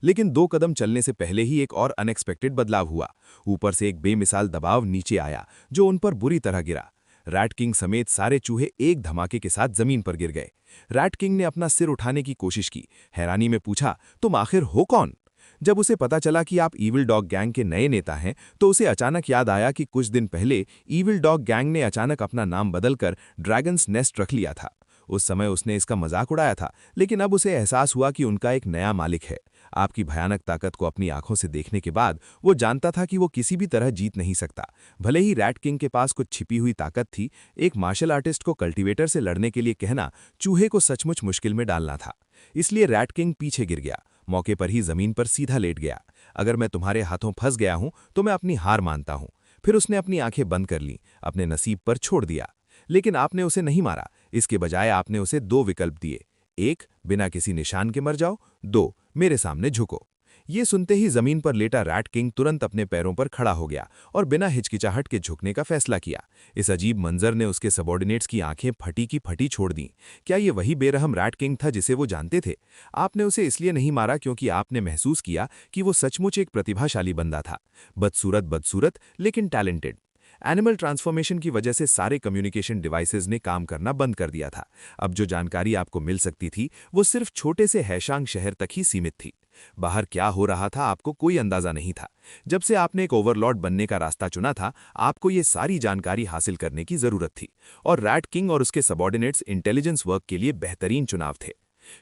लेकिन 2 कदम चलने से पहले ही एक और अनएक्सपेक्टेड बदलाव हुआ। ऊपर से एक बेमिसाल दबाव नीचे आया, जो उन पर बुरी तरह गिरा। रैट किंग समेत सारे चूहे एक धमाके के साथ जमीन पर गिर गए। रैट किंग ने अपना सिर उठाने की कोशिश की, हैरानी में पूछा, तुम आखिर हो कौन? जब उसे पता चला कि आप ईविल डॉग गैंग के नए नेता हैं, तो उसे अचानक याद आया कि कुछ दिन पहले ईविल डॉग गैंग ने अचानक अपना नाम बदलकर ड्रैगन्स नेस्ट रख लिया था। उस समय उसने इसका मजाक उड़ाया था, लेकिन अब उसे एहसास हुआ कि उनका एक नया मालिक है। आपकी भयानक ताकत को अपनी आंखों से देखने के बाद वो जानता था कि वो किसी भी तरह जीत नहीं सकता। भले ही रैट किंग के पास कुछ छिपी हुई ताकत थी, एक मार्शल आर्टिस्ट को कल्टीवेटर से लड़ने के लिए कहना चूहे को सचमुच मुश्किल में डालना था। इसलिए रैट किंग पीछे गिर गया, मौके पर ही जमीन पर सीधा लेट गया। अगर मैं तुम्हारे हाथों फंस गया हूं तो मैं अपनी हार मानता हूं। फिर उसने अपनी आंखें बंद कर लीं, अपने नसीब पर छोड़ दिया। लेकिन आपने उसे नहीं मारा, इसके बजाय आपने उसे 2 विकल्प दिए। 1, बिना किसी निशान के मर जाओ। 2, मेरे सामने झुको। ये सुनते ही जमीन पर लेटा रैट किंग तुरंत अपने पैरों पर खड़ा हो गया और बिना हिचकिचाहट के झुकने का फैसला किया। इस अजीब मंजर ने उसके सबॉर्डिनेट्स की आंखें फटी की फटी छोड़ दी। क्या ये वही बेरहम रैट किंग था जिसे वो जानते थे? आपने उसे इसलिए नहीं मारा क्योंकि आपने महसूस किया कि वो सचमुच एक प्रतिभाशाली बंदा था। बदसूरत लेकिन टैलेंटेड। एनिमल ट्रांसफॉर्मेशन की वजह से सारे कम्युनिकेशन डिवाइसेस ने काम करना बंद कर दिया था। अब जो जानकारी आपको मिल सकती थी वो सिर्फ छोटे से हैशांग शहर तक ही सीमित थी। बाहर क्या हो रहा था आपको कोई अंदाजा नहीं था। जब से आपने एक ओवरलॉर्ड बनने का रास्ता चुना था, आपको ये सारी जानकारी हासिल करने की जरूरत थी। और रैट किंग और उसके सबॉर्डिनेट्स इंटेलिजेंस वर्क के लिए बेहतरीन चुनाव थे।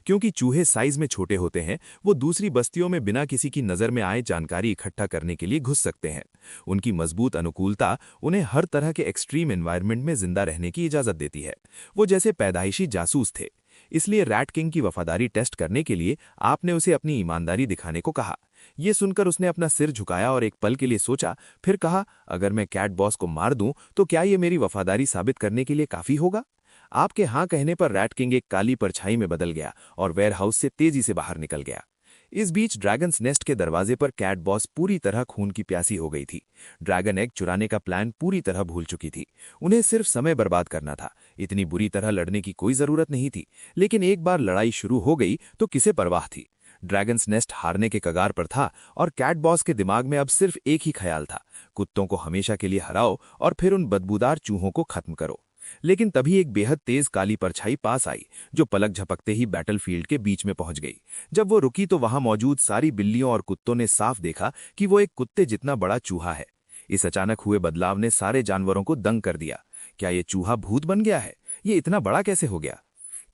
क्योंकि चूहे साइज में छोटे होते हैं, वो दूसरी बस्तियों में बिना किसी की नज़र में आए जानकारी इकट्ठा करने के लिए घुस सकते हैं। उनकी मजबूत अनुकूलता उन्हें हर तरह के एक्सट्रीम एनवायरनमेंट में जिंदा रहने की इजाज़त देती है। वो जैसे पैदाइशी जासूस थे। इसलिए रैट किंग की वफादारी टेस्ट करने के लिए आपने उसे अपनी ईमानदारी दिखाने को कहा। ये सुनकर उसने अपना सिर झुकाया और एक पल के लिए सोचा, फिर कहा, अगर मैं कैट बॉस को मार दूं तो क्या ये मेरी वफादारी साबित करने के लिए काफ़ी होगा? आपके हाँ कहने पर रैट किंग एक काली परछाई में बदल गया और वेयरहाउस से तेजी से बाहर निकल गया। इस बीच ड्रैगन्स नेस्ट के दरवाजे पर कैट बॉस पूरी तरह खून की प्यासी हो गई थी। ड्रैगन एग चुराने का प्लान पूरी तरह भूल चुकी थी। उन्हें सिर्फ समय बर्बाद करना था। इतनी बुरी तरह लड़ने की कोई जरूरत नहीं थी। लेकिन एक बार लड़ाई शुरू हो गई तो किसे परवाह थी? ड्रैगन्स नेस्ट हारने के कगार पर था और कैट बॉस के दिमाग में अब सिर्फ एक ही ख्याल था, कुत्तों को हमेशा के लिए हराओ और फिर उन बदबूदार चूहों को खत्म करो। लेकिन तभी एक बेहद तेज काली परछाई पास आई, जो पलक झपकते ही बैटलफील्ड के बीच में पहुंच गई। जब वो रुकी तो वहां मौजूद सारी बिल्लियों और कुत्तों ने साफ देखा कि वो एक कुत्ते जितना बड़ा चूहा है। इस अचानक हुए बदलाव ने सारे जानवरों को दंग कर दिया। क्या ये चूहा भूत बन गया है? ये इतना बड़ा कैसे हो गया?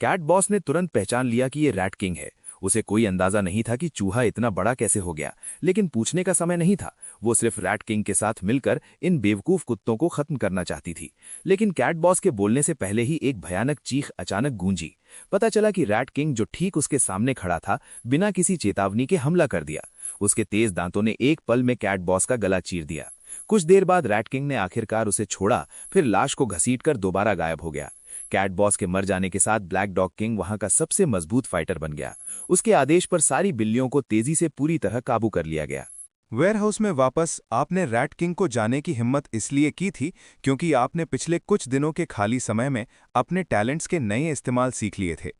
कैट बॉस ने तुरंत पहचान लिया कि ये रैट किंग है। उसे कोई अंदाजा नहीं था कि चूहा इतना बड़ा कैसे हो गया, लेकिन पूछने का समय नहीं था। वो सिर्फ रैट किंग के साथ मिलकर इन बेवकूफ कुत्तों को खत्म करना चाहती थी। लेकिन कैट बॉस के बोलने से पहले ही एक भयानक चीख अचानक गूंजी। पता चला कि रैट किंग, जो ठीक उसके सामने खड़ा था, बिना किसी चेतावनी के हमला कर दिया। उसके तेज दांतों ने एक पल में कैट बॉस का गला चीर दिया। कुछ देर बाद रैट किंग ने आखिरकार उसे छोड़ा, फिर लाश को घसीटकर दोबारा गायब हो गया। कैट बॉस के मर जाने के साथ ब्लैक डॉग किंग वहां का सबसे मजबूत फाइटर बन गया। उसके आदेश पर सारी बिल्लियों को तेजी से पूरी तरह काबू कर लिया गया। वेयरहाउस में वापस आपने रैट किंग को जाने की हिम्मत इसलिए की थी क्योंकि आपने पिछले कुछ दिनों के खाली समय में अपने टैलेंट्स के नए इस्तेमाल सीख लिए थे।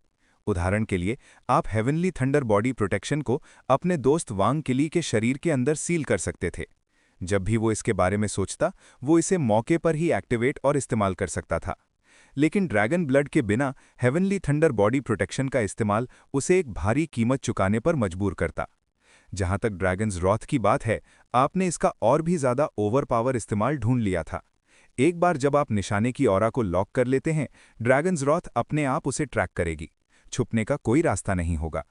उदाहरण के लिए, आप हेवनली थंडर बॉडी प्रोटेक्शन को अपने दोस्त वांग किली के शरीर के अंदर सील कर सकते थे। जब भी वो इसके बारे में सोचता, वो इसे मौके पर ही एक्टिवेट और इस्तेमाल कर सकता था। लेकिन ड्रैगन ब्लड के बिना हेवनली थंडर बॉडी प्रोटेक्शन का इस्तेमाल उसे एक भारी कीमत चुकाने पर मजबूर करता। जहां तक ड्रैगन्स रॉथ की बात है, आपने इसका और भी ज्यादा ओवरपावर इस्तेमाल ढूंढ लिया था। एक बार जब आप निशाने की ऑरा को लॉक कर लेते हैं, ड्रैगन्स रॉथ अपने आप उसे ट्रैक करेगी। छुपने का कोई रास्ता नहीं होगा।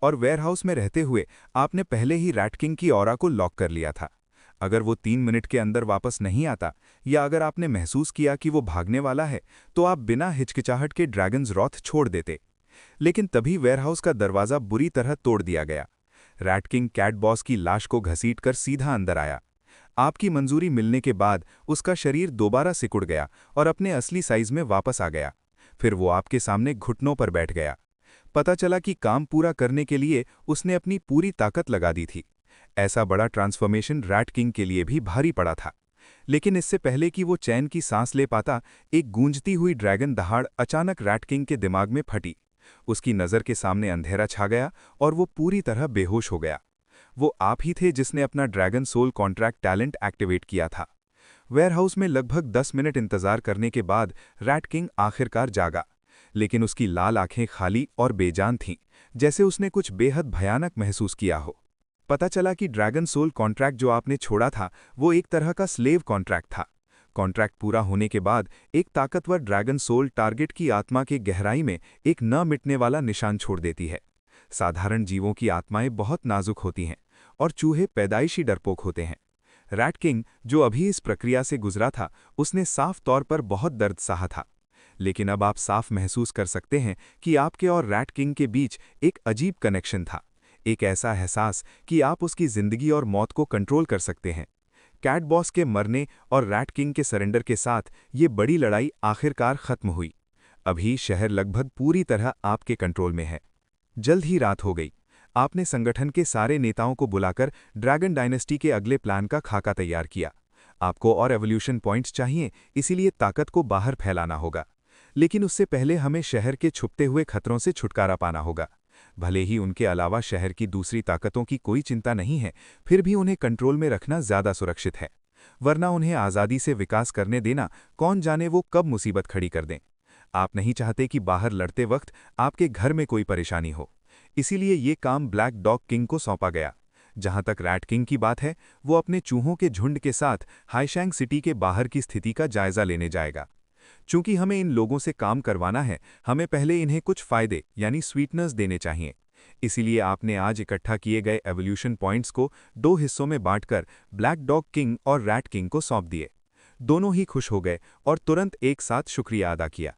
और वेयरहाउस में रहते हुए आपने पहले ही रैट किंग की ऑरा को लॉक कर लिया था। अगर वो 3 मिनट के अंदर वापस नहीं आता, या अगर आपने महसूस किया कि वो भागने वाला है, तो आप बिना हिचकिचाहट के ड्रैगन्स रॉथ छोड़ देते। लेकिन तभी वेयरहाउस का दरवाजा बुरी तरह तोड़ दिया गया। रैट किंग कैट बॉस की लाश को घसीटकर सीधा अंदर आया। आपकी मंजूरी मिलने के बाद उसका शरीर दोबारा सिकुड़ गया और अपने असली साइज में वापस आ गया। फिर वो आपके सामने घुटनों पर बैठ गया। पता चला कि काम पूरा करने के लिए उसने अपनी पूरी ताकत लगा दी थी। ऐसा बड़ा ट्रांसफॉर्मेशन रैट किंग के लिए भी भारी पड़ा था। लेकिन इससे पहले कि वो चैन की सांस ले पाता, एक गूंजती हुई ड्रैगन दहाड़ अचानक रैट किंग के दिमाग में फटी। उसकी नज़र के सामने अंधेरा छा गया और वो पूरी तरह बेहोश हो गया। वो आप ही थे जिसने अपना dragon soul contract talent activate किया था। वेयरहाउस में लगभग 10 मिनट इंतजार करने के बाद रैट किंग आखिरकार जागा, लेकिन उसकी लाल आंखें खाली और बेजान थीं, जैसे उसने कुछ बेहद भयानक महसूस किया हो। पता चला कि ड्रैगन सोल कॉन्ट्रैक्ट जो आपने छोड़ा था वो एक तरह का स्लेव कॉन्ट्रैक्ट था। कॉन्ट्रैक्ट पूरा होने के बाद एक ताकतवर ड्रैगन सोल टारगेट की आत्मा के गहराई में एक न मिटने वाला निशान छोड़ देती है। साधारण जीवों की आत्माएं बहुत नाजुक होती हैं और चूहे पैदाइशी डरपोक होते हैं। रैट किंग, जो अभी इस प्रक्रिया से गुजरा था, उसने साफ तौर पर बहुत दर्द सहा था। लेकिन अब आप साफ महसूस कर सकते हैं कि आपके और रैट किंग के बीच एक अजीब कनेक्शन था, एक ऐसा एहसास कि आप उसकी जिंदगी और मौत को कंट्रोल कर सकते हैं। कैट बॉस के मरने और रैट किंग के सरेंडर के साथ ये बड़ी लड़ाई आखिरकार खत्म हुई। अभी शहर लगभग पूरी तरह आपके कंट्रोल में है। जल्द ही रात हो गई। आपने संगठन के सारे नेताओं को बुलाकर ड्रैगन डायनेस्टी के अगले प्लान का खाका तैयार किया। आपको और एवोल्यूशन पॉइंट्स चाहिए, इसीलिए ताकत को बाहर फैलाना होगा। लेकिन उससे पहले हमें शहर के छुपते हुए खतरों से छुटकारा पाना होगा। भले ही उनके अलावा शहर की दूसरी ताकतों की कोई चिंता नहीं है, फिर भी उन्हें कंट्रोल में रखना ज़्यादा सुरक्षित है, वरना उन्हें आज़ादी से विकास करने देना, कौन जाने वो कब मुसीबत खड़ी कर दें। आप नहीं चाहते कि बाहर लड़ते वक्त आपके घर में कोई परेशानी हो, इसीलिए ये काम ब्लैक डॉग किंग को सौंपा गया। जहां तक रैट किंग की बात है, वो अपने चूहों के झुंड के साथ हाईशैंग सिटी के बाहर की स्थिति का जायजा लेने जाएगा। चूंकि हमें इन लोगों से काम करवाना है, हमें पहले इन्हें कुछ फायदे यानी स्वीटनर्स देने चाहिए। इसीलिए आपने आज इकट्ठा किए गए एवोल्यूशन पॉइंट्स को 2 हिस्सों में बांटकर ब्लैक डॉग किंग और रैट किंग को सौंप दिए। दोनों ही खुश हो गए और तुरंत एक साथ शुक्रिया अदा किया।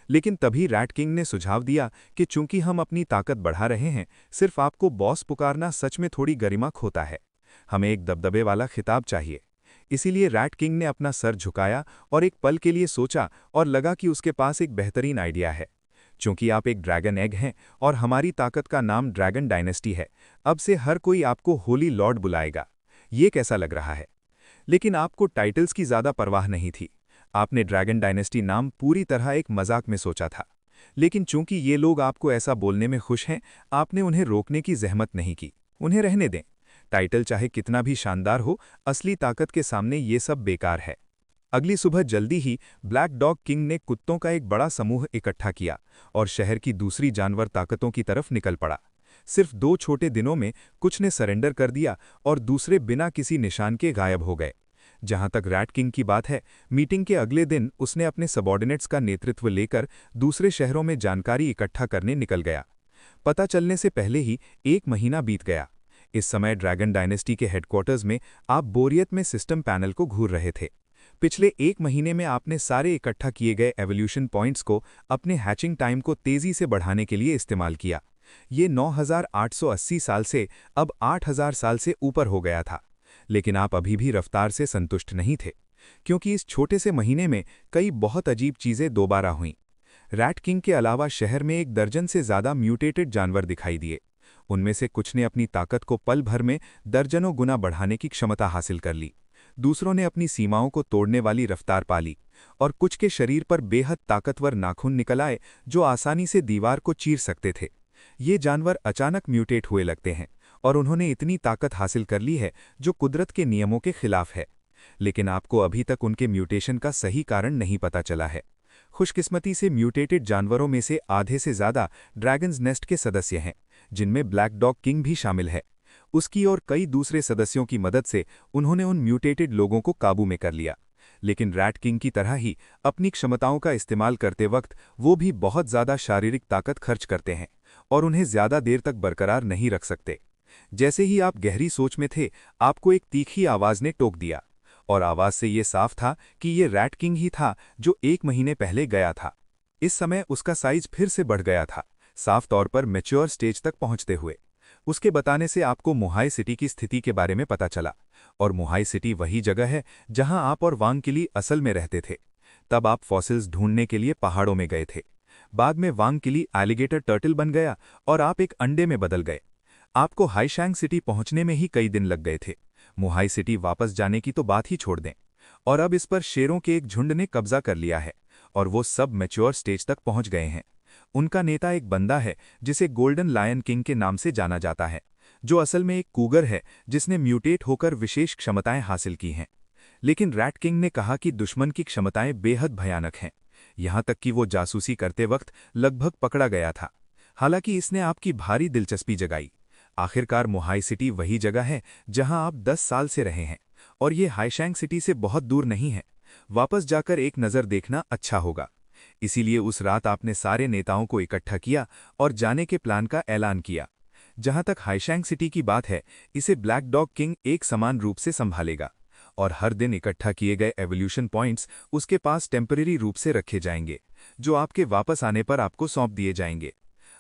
लेकिन तभी रैट किंग ने सुझाव दिया कि चूंकि हम अपनी ताकत बढ़ा रहे हैं, सिर्फ आपको बॉस पुकारना सच में थोड़ी गरिमा खोता है। हमें एक दबदबे वाला खिताब चाहिए। इसीलिए रैट किंग ने अपना सर झुकाया और एक पल के लिए सोचा और लगा कि उसके पास एक बेहतरीन आइडिया है। चूंकि आप एक ड्रैगन एग हैं और हमारी ताकत का नाम ड्रैगन डायनेस्टी है, अब से हर कोई आपको होली लॉर्ड बुलाएगा। ये कैसा लग रहा है? लेकिन आपको टाइटल्स की ज़्यादा परवाह नहीं थी। आपने ड्रैगन डायनेस्टी नाम पूरी तरह एक मजाक में सोचा था। लेकिन चूंकि ये लोग आपको ऐसा बोलने में खुश हैं, आपने उन्हें रोकने की जहमत नहीं की। उन्हें रहने दें। टाइटल चाहे कितना भी शानदार हो, असली ताकत के सामने ये सब बेकार है। अगली सुबह जल्दी ही ब्लैक डॉग किंग ने कुत्तों का एक बड़ा समूह इकट्ठा किया और शहर की दूसरी जानवर ताकतों की तरफ निकल पड़ा। सिर्फ 2 छोटे दिनों में कुछ ने सरेंडर कर दिया और दूसरे बिना किसी निशान के गायब हो गए। जहां तक रैट किंग की बात है, मीटिंग के अगले दिन उसने अपने सबॉर्डिनेट्स का नेतृत्व लेकर दूसरे शहरों में जानकारी इकट्ठा करने निकल गया। पता चलने से पहले ही 1 महीना बीत गया। इस समय ड्रैगन डायनेस्टी के हेडक्वार्टर्स में आप बोरियत में सिस्टम पैनल को घूर रहे थे। पिछले 1 महीने में आपने सारे इकट्ठा किए गए एवोल्यूशन पॉइंट्स को अपने हैचिंग टाइम को तेजी से बढ़ाने के लिए इस्तेमाल किया। ये 9880 साल से अब 8000 साल से ऊपर हो गया था। लेकिन आप अभी भी रफ्तार से संतुष्ट नहीं थे, क्योंकि इस छोटे से महीने में कई बहुत अजीब चीजें दोबारा हुईं। रैट किंग के अलावा शहर में 1 दर्जन से ज़्यादा म्यूटेटेड जानवर दिखाई दिए। उनमें से कुछ ने अपनी ताकत को पल भर में दर्जनों गुना बढ़ाने की क्षमता हासिल कर ली। दूसरों ने अपनी सीमाओं को तोड़ने वाली रफ्तार पा ली और कुछ के शरीर पर बेहद ताकतवर नाखून निकल आए जो आसानी से दीवार को चीर सकते थे। ये जानवर अचानक म्यूटेट हुए लगते हैं और उन्होंने इतनी ताकत हासिल कर ली है जो कुदरत के नियमों के खिलाफ है। लेकिन आपको अभी तक उनके म्यूटेशन का सही कारण नहीं पता चला है। खुशकिस्मती से म्यूटेटेड जानवरों में से आधे से ज़्यादा ड्रैगन्स नेस्ट के सदस्य हैं, जिनमें ब्लैक डॉग किंग भी शामिल है। उसकी और कई दूसरे सदस्यों की मदद से उन्होंने उन म्यूटेटेड लोगों को काबू में कर लिया। लेकिन रैट किंग की तरह ही अपनी क्षमताओं का इस्तेमाल करते वक्त वो भी बहुत ज़्यादा शारीरिक ताकत खर्च करते हैं और उन्हें ज़्यादा देर तक बरकरार नहीं रख सकते। जैसे ही आप गहरी सोच में थे, आपको एक तीखी आवाज़ ने टोक दिया और आवाज़ से ये साफ था कि ये रैट किंग ही था जो 1 महीने पहले गया था। इस समय उसका साइज फिर से बढ़ गया था, साफ तौर पर मैच्योर स्टेज तक पहुंचते हुए। उसके बताने से आपको मोहाई सिटी की स्थिति के बारे में पता चला, और मोहाई सिटी वही जगह है जहां आप और वांग किली असल में रहते थे। तब आप फॉसिल्स ढूंढने के लिए पहाड़ों में गए थे। बाद में वांग किली एलिगेटर टर्टल बन गया और आप एक अंडे में बदल गए। आपको हाईशैंग सिटी पहुंचने में ही कई दिन लग गए थे। मोहाई सिटी वापस जाने की तो बात ही छोड़ दें। और अब इस पर शेरों के एक झुंड ने कब्जा कर लिया है और वो सब मैच्योर स्टेज तक पहुंच गए हैं। उनका नेता एक बंदा है जिसे गोल्डन लायन किंग के नाम से जाना जाता है, जो असल में एक कूगर है जिसने म्यूटेट होकर विशेष क्षमताएं हासिल की हैं। लेकिन रैट किंग ने कहा कि दुश्मन की क्षमताएं बेहद भयानक हैं, यहां तक कि वो जासूसी करते वक्त लगभग पकड़ा गया था। हालांकि इसने आपकी भारी दिलचस्पी जगाई। आखिरकार मोहाई सिटी वही जगह है जहां आप 10 साल से रहे हैं और ये हाईशैंग सिटी से बहुत दूर नहीं है। वापस जाकर एक नज़र देखना अच्छा होगा। इसीलिए उस रात आपने सारे नेताओं को इकट्ठा किया और जाने के प्लान का ऐलान किया। जहां तक हाईशैंग सिटी की बात है, इसे ब्लैक डॉग किंग एक समान रूप से संभालेगा और हर दिन इकट्ठा किए गए एवोल्यूशन पॉइंट्स उसके पास टेम्परेरी रूप से रखे जाएंगे, जो आपके वापस आने पर आपको सौंप दिए जाएंगे।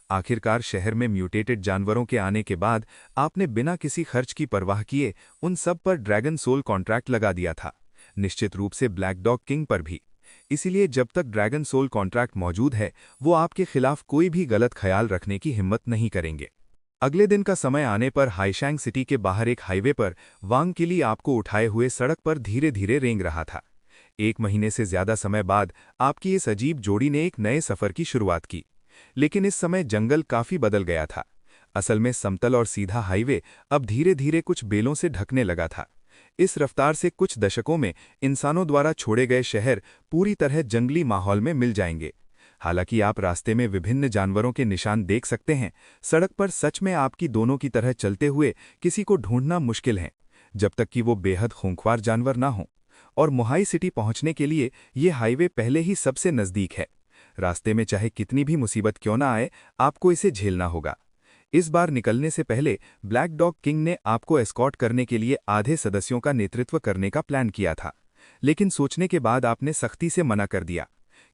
आखिरकार शहर में म्यूटेटेड जानवरों के आने के बाद आपने बिना किसी खर्च की परवाह किए उन सब पर ड्रैगन सोल कॉन्ट्रैक्ट लगा दिया था, निश्चित रूप से ब्लैक डॉग किंग पर भी। इसीलिए जब तक ड्रैगन सोल कॉन्ट्रैक्ट मौजूद है, वो आपके खिलाफ कोई भी गलत ख्याल रखने की हिम्मत नहीं करेंगे। अगले दिन का समय आने पर हाईशैंग सिटी के बाहर एक हाईवे पर वांग किली आपको उठाए हुए सड़क पर धीरे धीरे रेंग रहा था। 1 महीने से ज्यादा समय बाद आपकी इस अजीब जोड़ी ने एक नए सफर की शुरुआत की। लेकिन इस समय जंगल काफी बदल गया था। असल में समतल और सीधा हाईवे अब धीरे धीरे कुछ बेलों से ढकने लगा था। इस रफ्तार से कुछ दशकों में इंसानों द्वारा छोड़े गए शहर पूरी तरह जंगली माहौल में मिल जाएंगे। हालांकि आप रास्ते में विभिन्न जानवरों के निशान देख सकते हैं, सड़क पर सच में आपकी दोनों की तरह चलते हुए किसी को ढूंढना मुश्किल है, जब तक कि वो बेहद खूंखार जानवर ना हों। और मोहाई सिटी पहुंचने के लिए ये हाईवे पहले ही सबसे नज़दीक है। रास्ते में चाहे कितनी भी मुसीबत क्यों ना आए, आपको इसे झेलना होगा। इस बार निकलने से पहले ब्लैक डॉग किंग ने आपको एस्कॉर्ट करने के लिए आधे सदस्यों का नेतृत्व करने का प्लान किया था, लेकिन सोचने के बाद आपने सख्ती से मना कर दिया,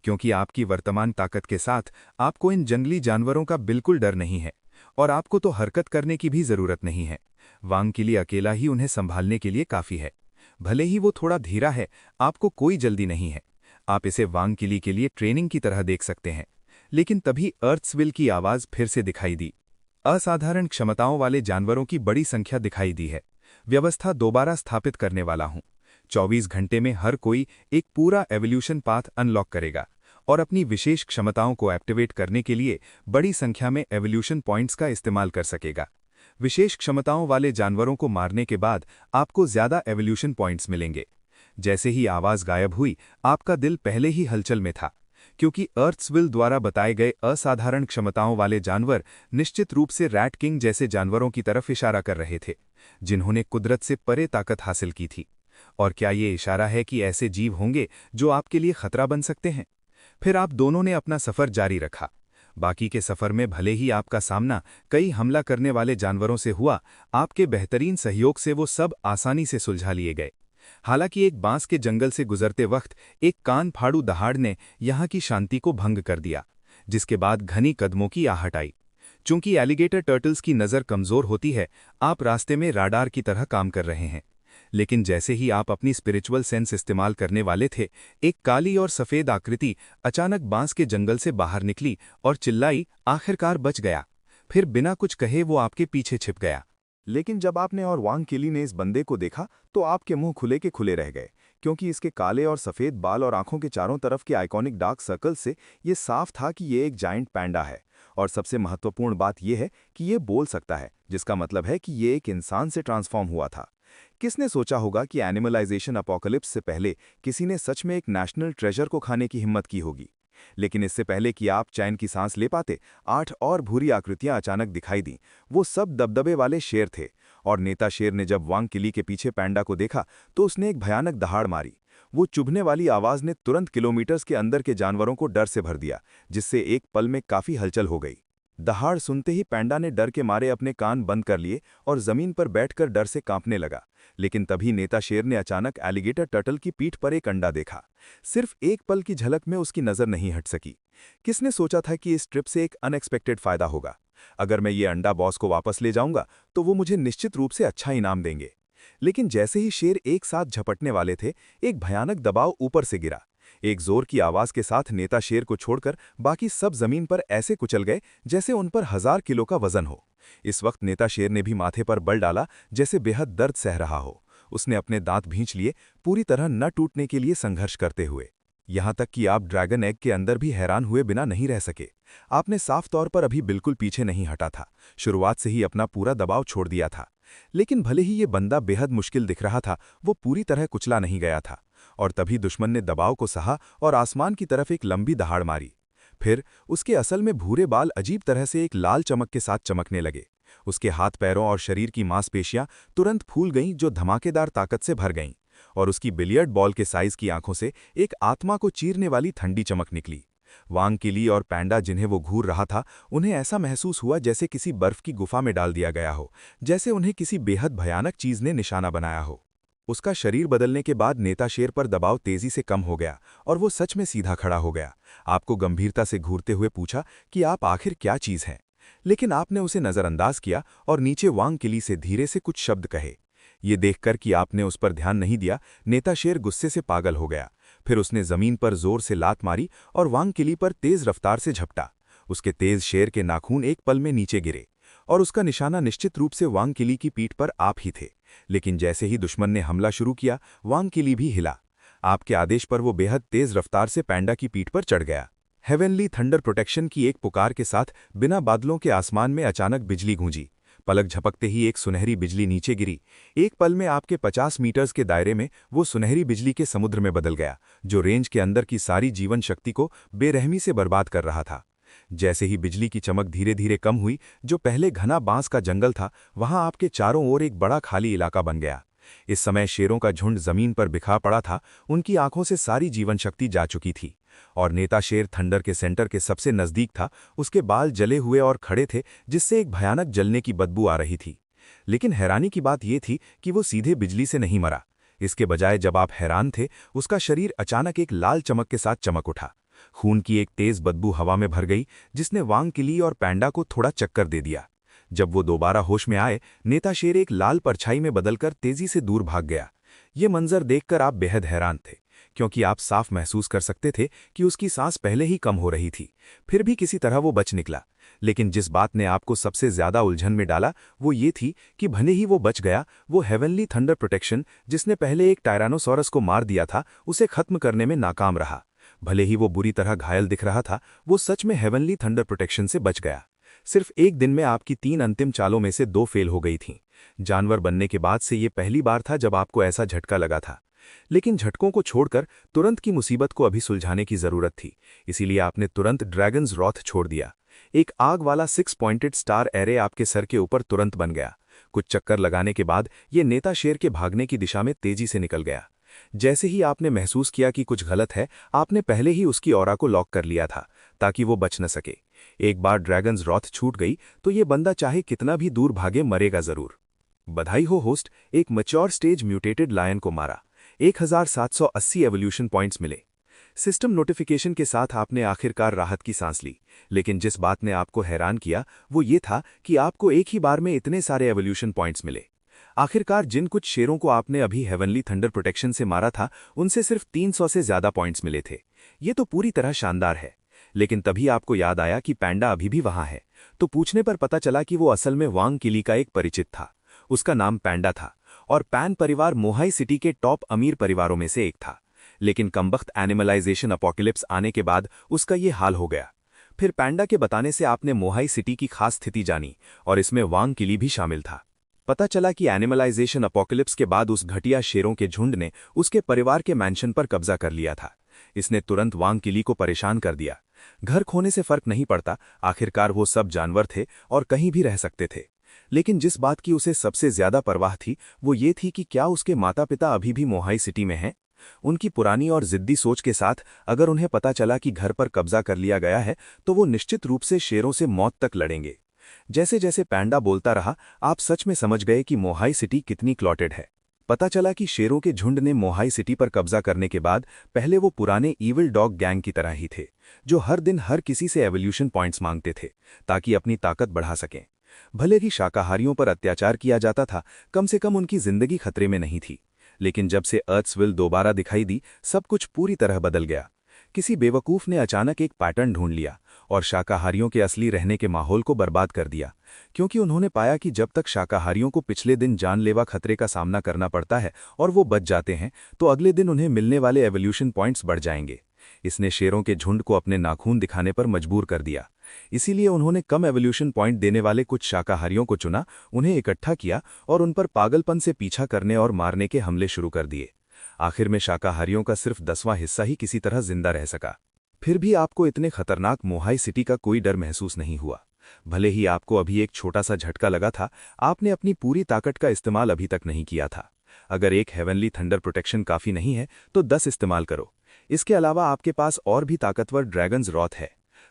क्योंकि आपकी वर्तमान ताकत के साथ आपको इन जंगली जानवरों का बिल्कुल डर नहीं है और आपको तो हरकत करने की भी जरूरत नहीं है। वांग किली अकेला ही उन्हें संभालने के लिए काफी है। भले ही वो थोड़ा धीरा है, आपको कोई जल्दी नहीं है। आप इसे वांग किली के लिए ट्रेनिंग की तरह देख सकते हैं। लेकिन तभी अर्थस्विल की आवाज फिर से दिखाई दी। असाधारण क्षमताओं वाले जानवरों की बड़ी संख्या दिखाई दी है। व्यवस्था दोबारा स्थापित करने वाला हूं। 24 घंटे में हर कोई एक पूरा एवोल्यूशन पाथ अनलॉक करेगा और अपनी विशेष क्षमताओं को एक्टिवेट करने के लिए बड़ी संख्या में एवोल्यूशन पॉइंट्स का इस्तेमाल कर सकेगा। विशेष क्षमताओं वाले जानवरों को मारने के बाद आपको ज्यादा एवोल्यूशन पॉइंट्स मिलेंगे। जैसे ही आवाज गायब हुई, आपका दिल पहले ही हलचल में था, क्योंकि अर्थस्विल द्वारा बताए गए असाधारण क्षमताओं वाले जानवर निश्चित रूप से रैट किंग जैसे जानवरों की तरफ इशारा कर रहे थे, जिन्होंने कुदरत से परे ताकत हासिल की थी। और क्या ये इशारा है कि ऐसे जीव होंगे जो आपके लिए खतरा बन सकते हैं? फिर आप दोनों ने अपना सफर जारी रखा। बाकी के सफर में भले ही आपका सामना कई हमला करने वाले जानवरों से हुआ, आपके बेहतरीन सहयोग से वो सब आसानी से सुलझा लिए गए। हालांकि एक बांस के जंगल से गुजरते वक्त एक कान फाड़ू दहाड़ ने यहां की शांति को भंग कर दिया, जिसके बाद घनी कदमों की आहट आई। चूंकि एलिगेटर टर्टल्स की नज़र कमजोर होती है, आप रास्ते में राडार की तरह काम कर रहे हैं। लेकिन जैसे ही आप अपनी स्पिरिचुअल सेंस इस्तेमाल करने वाले थे, एक काली और सफ़ेद आकृति अचानक बांस के जंगल से बाहर निकली और चिल्लाई, आखिरकार बच गया। फिर बिना कुछ कहे वो आपके पीछे छिप गया। लेकिन जब आपने और वांग किली ने इस बंदे को देखा तो आपके मुंह खुले के खुले रह गए, क्योंकि इसके काले और सफ़ेद बाल और आंखों के चारों तरफ के आइकॉनिक डार्क सर्कल से ये साफ था कि ये एक जायंट पैंडा है। और सबसे महत्वपूर्ण बात यह है कि ये बोल सकता है, जिसका मतलब है कि ये एक इंसान से ट्रांसफॉर्म हुआ था। किसने सोचा होगा कि एनिमलाइजेशन अपोकलिप्स से पहले किसी ने सच में एक नेशनल ट्रेजर को खाने की हिम्मत की होगी। लेकिन इससे पहले कि आप चैन की सांस ले पाते, 8 और भूरी आकृतियां अचानक दिखाई दीं। वो सब दबदबे वाले शेर थे, और नेता शेर ने जब वांग किली के पीछे पैंडा को देखा तो उसने एक भयानक दहाड़ मारी। वो चुभने वाली आवाज ने तुरंत किलोमीटर्स के अंदर के जानवरों को डर से भर दिया, जिससे एक पल में काफी हलचल हो गई। दहाड़ सुनते ही पैंडा ने डर के मारे अपने कान बंद कर लिए और जमीन पर बैठकर डर से कांपने लगा। लेकिन तभी नेता शेर ने अचानक एलिगेटर टर्टल की पीठ पर एक अंडा देखा। सिर्फ एक पल की झलक में उसकी नजर नहीं हट सकी। किसने सोचा था कि इस ट्रिप से एक अनएक्सपेक्टेड फायदा होगा? अगर मैं ये अंडा बॉस को वापस ले जाऊंगा तो वो मुझे निश्चित रूप से अच्छा इनाम देंगे। लेकिन जैसे ही शेर एक साथ झपटने वाले थे, एक भयानक दबाव ऊपर से गिरा। एक जोर की आवाज के साथ नेता शेर को छोड़कर बाकी सब जमीन पर ऐसे कुचल गए जैसे उन पर 1000 किलो का वजन हो। इस वक्त नेता शेर ने भी माथे पर बल डाला, जैसे बेहद दर्द सह रहा हो। उसने अपने दांत भींच लिए, पूरी तरह न टूटने के लिए संघर्ष करते हुए। यहां तक कि आप ड्रैगन एग के अंदर भी हैरान हुए बिना नहीं रह सके। आपने साफ तौर पर अभी बिल्कुल पीछे नहीं हटा था, शुरुआत से ही अपना पूरा दबाव छोड़ दिया था। लेकिन भले ही ये बंदा बेहद मुश्किल दिख रहा था, वो पूरी तरह कुचला नहीं गया था। और तभी दुश्मन ने दबाव को सहा और आसमान की तरफ एक लंबी दहाड़ मारी। फिर उसके असल में भूरे बाल अजीब तरह से एक लाल चमक के साथ चमकने लगे। उसके हाथ पैरों और शरीर की मांसपेशियां तुरंत फूल गईं, जो धमाकेदार ताकत से भर गईं। और उसकी बिलियर्ड बॉल के साइज की आंखों से एक आत्मा को चीरने वाली ठंडी चमक निकली। वांग किली और पैंडा जिन्हें वो घूर रहा था, उन्हें ऐसा महसूस हुआ जैसे किसी बर्फ की गुफा में डाल दिया गया हो, जैसे उन्हें किसी बेहद भयानक चीज ने निशाना बनाया हो। उसका शरीर बदलने के बाद नेता शेर पर दबाव तेजी से कम हो गया और वो सच में सीधा खड़ा हो गया। आपको गंभीरता से घूरते हुए पूछा कि आप आखिर क्या चीज हैं, लेकिन आपने उसे नजरअंदाज किया और नीचे वांग किली से धीरे से कुछ शब्द कहे। ये देखकर कि आपने उस पर ध्यान नहीं दिया, नेता शेर गुस्से से पागल हो गया। फिर उसने जमीन पर जोर से लात मारी और वांग किली पर तेज रफ्तार से झपटा। उसके तेज शेर के नाखून एक पल में नीचे गिरे और उसका निशाना निश्चित रूप से वांग किली की पीठ पर आप ही थे। लेकिन जैसे ही दुश्मन ने हमला शुरू किया, वांग किली भी हिला। आपके आदेश पर वो बेहद तेज रफ्तार से पैंडा की पीठ पर चढ़ गया। हेवनली थंडर प्रोटेक्शन की एक पुकार के साथ बिना बादलों के आसमान में अचानक बिजली गूंजी। पलक झपकते ही एक सुनहरी बिजली नीचे गिरी। एक पल में आपके 50 मीटर्स के दायरे में वो सुनहरी बिजली के समुद्र में बदल गया, जो रेंज के अंदर की सारी जीवन शक्ति को बेरहमी से बर्बाद कर रहा था। जैसे ही बिजली की चमक धीरे धीरे कम हुई, जो पहले घना बांस का जंगल था, वहां आपके चारों ओर एक बड़ा खाली इलाका बन गया। इस समय शेरों का झुंड जमीन पर बिखा पड़ा था, उनकी आंखों से सारी जीवन शक्ति जा चुकी थी। और नेता शेर थंडर के सेंटर के सबसे नजदीक था। उसके बाल जले हुए और खड़े थे, जिससे एक भयानक जलने की बदबू आ रही थी। लेकिन हैरानी की बात यह थी कि वो सीधे बिजली से नहीं मरा। इसके बजाय जब आप हैरान थे, उसका शरीर अचानक एक लाल चमक के साथ चमक उठा। खून की एक तेज बदबू हवा में भर गई, जिसने वांग किली और पैंडा को थोड़ा चक्कर दे दिया। जब वो दोबारा होश में आए, नेता शेर एक लाल परछाई में बदलकर तेजी से दूर भाग गया। ये मंजर देखकर आप बेहद हैरान थे, क्योंकि आप साफ महसूस कर सकते थे कि उसकी सांस पहले ही कम हो रही थी। फिर भी किसी तरह वो बच निकला। लेकिन जिस बात ने आपको सबसे ज्यादा उलझन में डाला, वो ये थी कि भले ही वो बच गया, वो हेवनली थंडर प्रोटेक्शन, जिसने पहले एक टायरानोसॉरस को मार दिया था, उसे खत्म करने में नाकाम रहा। भले ही वो बुरी तरह घायल दिख रहा था, वो सच में हेवनली थंडर प्रोटेक्शन से बच गया। सिर्फ एक दिन में आपकी 3 अंतिम चालों में से 2 फेल हो गई थीं। जानवर बनने के बाद से ये पहली बार था जब आपको ऐसा झटका लगा था। लेकिन झटकों को छोड़कर तुरंत की मुसीबत को अभी सुलझाने की जरूरत थी, इसीलिए आपने तुरंत ड्रैगन्स रॉथ छोड़ दिया। एक आग वाला 6 पॉइंटेड स्टार एरे आपके सर के ऊपर तुरंत बन गया। कुछ चक्कर लगाने के बाद ये नेता शेर के भागने की दिशा में तेजी से निकल गया। जैसे ही आपने महसूस किया कि कुछ गलत है, आपने पहले ही उसकी ऑरा को लॉक कर लिया था, ताकि वो बच न सके। एक बार ड्रैगन्स रॉथ छूट गई तो ये बंदा चाहे कितना भी दूर भागे, मरेगा जरूर। बधाई हो होस्ट, एक मैच्योर स्टेज म्यूटेटेड लायन को मारा। 1780 एवोल्यूशन पॉइंट्स मिले। सिस्टम नोटिफिकेशन के साथ आपने आखिरकार राहत की सांस ली। लेकिन जिस बात ने आपको हैरान किया, वो ये था कि आपको एक ही बार में इतने सारे एवोल्यूशन पॉइंट्स मिले। आखिरकार जिन कुछ शेरों को आपने अभी हेवनली थंडर प्रोटेक्शन से मारा था, उनसे सिर्फ 300 से ज्यादा पॉइंट्स मिले थे। ये तो पूरी तरह शानदार है। लेकिन तभी आपको याद आया कि पैंडा अभी भी वहां है। तो पूछने पर पता चला कि वो असल में वांग किली का एक परिचित था। उसका नाम पैंडा था और पैन परिवार मोहाई सिटी के टॉप अमीर परिवारों में से एक था। लेकिन कमबख्त एनिमलाइजेशन अपोकलिप्स आने के बाद उसका ये हाल हो गया। फिर पैंडा के बताने से आपने मोहाई सिटी की खास स्थिति जानी, और इसमें वांग किली भी शामिल था। पता चला कि एनिमलाइजेशन अपोकलिप्स के बाद उस घटिया शेरों के झुंड ने उसके परिवार के मैंशन पर कब्जा कर लिया था। इसने तुरंत वांग किली को परेशान कर दिया। घर खोने से फर्क नहीं पड़ता, आखिरकार वो सब जानवर थे और कहीं भी रह सकते थे। लेकिन जिस बात की उसे सबसे ज्यादा परवाह थी, वो ये थी कि क्या उसके माता पिता अभी भी मोहाई सिटी में हैं। उनकी पुरानी और जिद्दी सोच के साथ अगर उन्हें पता चला कि घर पर कब्जा कर लिया गया है, तो वो निश्चित रूप से शेरों से मौत तक लड़ेंगे। जैसे जैसे पैंडा बोलता रहा, आप सच में समझ गए कि मोहाई सिटी कितनी क्लॉटेड है। पता चला कि शेरों के झुंड ने मोहाई सिटी पर कब्जा करने के बाद पहले वो पुराने ईविल डॉग गैंग की तरह ही थे, जो हर दिन हर किसी से एवोल्यूशन पॉइंट्स मांगते थे ताकि अपनी ताकत बढ़ा सकें। भले ही शाकाहारियों पर अत्याचार किया जाता था, कम से कम उनकी जिंदगी खतरे में नहीं थी। लेकिन जब से अर्थ्सविल दोबारा दिखाई दी, सब कुछ पूरी तरह बदल गया। किसी बेवकूफ़ ने अचानक एक पैटर्न ढूंढ लिया और शाकाहारियों के असली रहने के माहौल को बर्बाद कर दिया, क्योंकि उन्होंने पाया कि जब तक शाकाहारियों को पिछले दिन जानलेवा खतरे का सामना करना पड़ता है और वो बच जाते हैं, तो अगले दिन उन्हें मिलने वाले एवोल्यूशन पॉइंट्स बढ़ जाएंगे। इसने शेरों के झुंड को अपने नाखून दिखाने पर मजबूर कर दिया। इसीलिए उन्होंने कम एवोल्यूशन पॉइंट देने वाले कुछ शाकाहारियों को चुना, उन्हें इकट्ठा किया और उन पर पागलपन से पीछा करने और मारने के हमले शुरू कर दिए। आखिर में शाकाहारियों का सिर्फ 10वां हिस्सा ही किसी तरह जिंदा रह सका। फिर भी आपको इतने खतरनाक मोहाई सिटी का कोई डर महसूस नहीं हुआ। भले ही आपको अभी एक छोटा सा झटका लगा था, आपने अपनी पूरी ताकत का इस्तेमाल अभी तक नहीं किया था। अगर एक हेवनली थंडर प्रोटेक्शन काफ़ी नहीं है तो 10 इस्तेमाल करो। इसके अलावा आपके पास और भी ताकतवर ड्रैगन्स रॉथ है।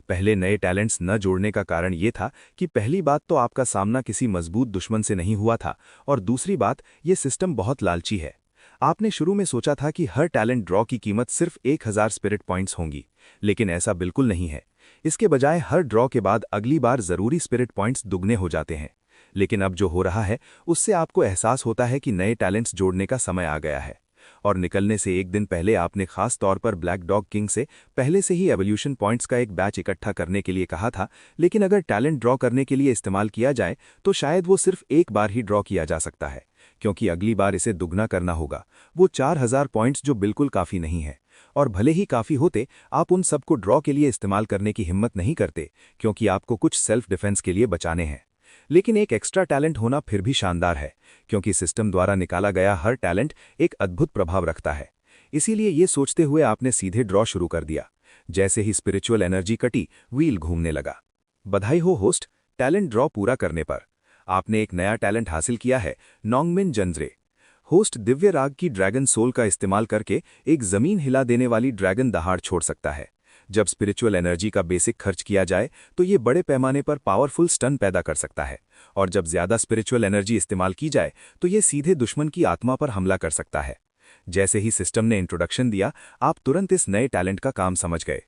पहले नए टैलेंट्स न जोड़ने का कारण ये था कि पहली बात तो आपका सामना किसी मजबूत दुश्मन से नहीं हुआ था, और दूसरी बात, ये सिस्टम बहुत लालची है। आपने शुरू में सोचा था कि हर टैलेंट ड्रॉ की कीमत सिर्फ 1000 स्पिरिट पॉइंट्स होंगी, लेकिन ऐसा बिल्कुल नहीं है। इसके बजाय हर ड्रॉ के बाद अगली बार ज़रूरी स्पिरिट पॉइंट्स दुगने हो जाते हैं। लेकिन अब जो हो रहा है उससे आपको एहसास होता है कि नए टैलेंट्स जोड़ने का समय आ गया है। और निकलने से एक दिन पहले आपने खास तौर पर ब्लैक डॉग किंग से पहले से ही एवोल्यूशन पॉइंट्स का एक बैच इकट्ठा करने के लिए कहा था, लेकिन अगर टैलेंट ड्रॉ करने के लिए इस्तेमाल किया जाए तो शायद वो सिर्फ एक बार ही ड्रॉ किया जा सकता है, क्योंकि अगली बार इसे दुगना करना होगा। वो 4000 पॉइंट्स जो बिल्कुल काफ़ी नहीं है, और भले ही काफ़ी होते, आप उन सबको ड्रॉ के लिए इस्तेमाल करने की हिम्मत नहीं करते, क्योंकि आपको कुछ सेल्फ डिफेंस के लिए बचाने हैं। लेकिन एक एक्स्ट्रा टैलेंट होना फिर भी शानदार है, क्योंकि सिस्टम द्वारा निकाला गया हर टैलेंट एक अद्भुत प्रभाव रखता है। इसीलिए ये सोचते हुए आपने सीधे ड्रॉ शुरू कर दिया। जैसे ही स्पिरिचुअल एनर्जी कटी, व्हील घूमने लगा। बधाई हो होस्ट, टैलेंट ड्रॉ पूरा करने पर आपने एक नया टैलेंट हासिल किया है, नोंगमिन जंजरे। होस्ट दिव्य राग की ड्रैगन सोल का इस्तेमाल करके एक जमीन हिला देने वाली ड्रैगन दहाड़ छोड़ सकता है। जब स्पिरिचुअल एनर्जी का बेसिक खर्च किया जाए तो ये बड़े पैमाने पर पावरफुल स्टन पैदा कर सकता है, और जब ज्यादा स्पिरिचुअल एनर्जी इस्तेमाल की जाए तो ये सीधे दुश्मन की आत्मा पर हमला कर सकता है। जैसे ही सिस्टम ने इंट्रोडक्शन दिया, आप तुरंत इस नए टैलेंट का काम समझ गए।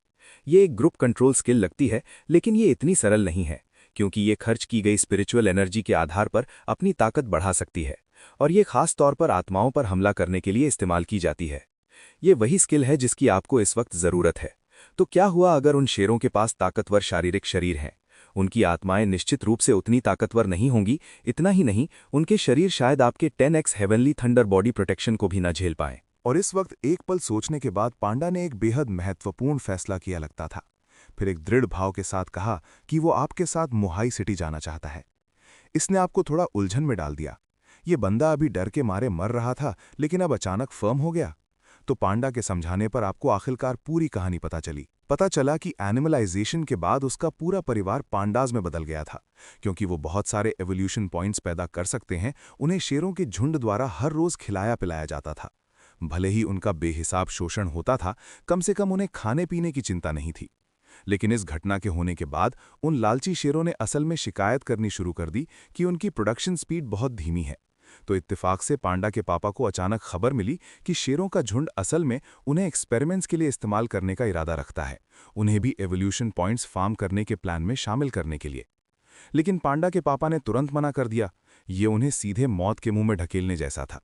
ये एक ग्रुप कंट्रोल स्किल लगती है, लेकिन ये इतनी सरल नहीं है, क्योंकि ये खर्च की गई स्पिरिचुअल एनर्जी के आधार पर अपनी ताकत बढ़ा सकती है, और ये खास तौर पर आत्माओं पर हमला करने के लिए इस्तेमाल की जाती है। ये वही स्किल है जिसकी आपको इस वक्त ज़रूरत है। तो क्या हुआ अगर उन शेरों के पास ताकतवर शारीरिक शरीर हैं? उनकी आत्माएं निश्चित रूप से उतनी ताकतवर नहीं होंगी। इतना ही नहीं, उनके शरीर शायद आपके 10x heavenly thunder body protection को भी न झेल पाएं। और इस वक्त एक पल सोचने के बाद पांडा ने एक बेहद महत्वपूर्ण फैसला किया लगता था। फिर एक दृढ़ भाव के साथ कहा कि वो आपके साथ मोहाई सिटी जाना चाहता है। इसने आपको थोड़ा उलझन में डाल दिया। ये बंदा अभी डर के मारे मर रहा था, लेकिन अब अचानक फर्म हो गया। तो पांडा के समझाने पर आपको आखिरकार पूरी कहानी पता चली। पता चला कि एनिमलाइजेशन के बाद उसका पूरा परिवार पांडाज में बदल गया था, क्योंकि वो बहुत सारे एवोल्यूशन पॉइंट्स पैदा कर सकते हैं। उन्हें शेरों के झुंड द्वारा हर रोज खिलाया पिलाया जाता था। भले ही उनका बेहिसाब शोषण होता था, कम से कम उन्हें खाने पीने की चिंता नहीं थी। लेकिन इस घटना के होने के बाद उन लालची शेरों ने असल में शिकायत करनी शुरू कर दी कि उनकी प्रोडक्शन स्पीड बहुत धीमी है। तो इत्तेफाक से पांडा के पापा को अचानक खबर मिली कि शेरों का झुंड असल में उन्हें एक्सपेरिमेंट्स के लिए इस्तेमाल करने का इरादा रखता है, उन्हें भी एवोल्यूशन पॉइंट्स फार्म करने के प्लान में शामिल करने के लिए। लेकिन पांडा के पापा ने तुरंत मना कर दिया। ये उन्हें सीधे मौत के मुंह में ढकेलने जैसा था।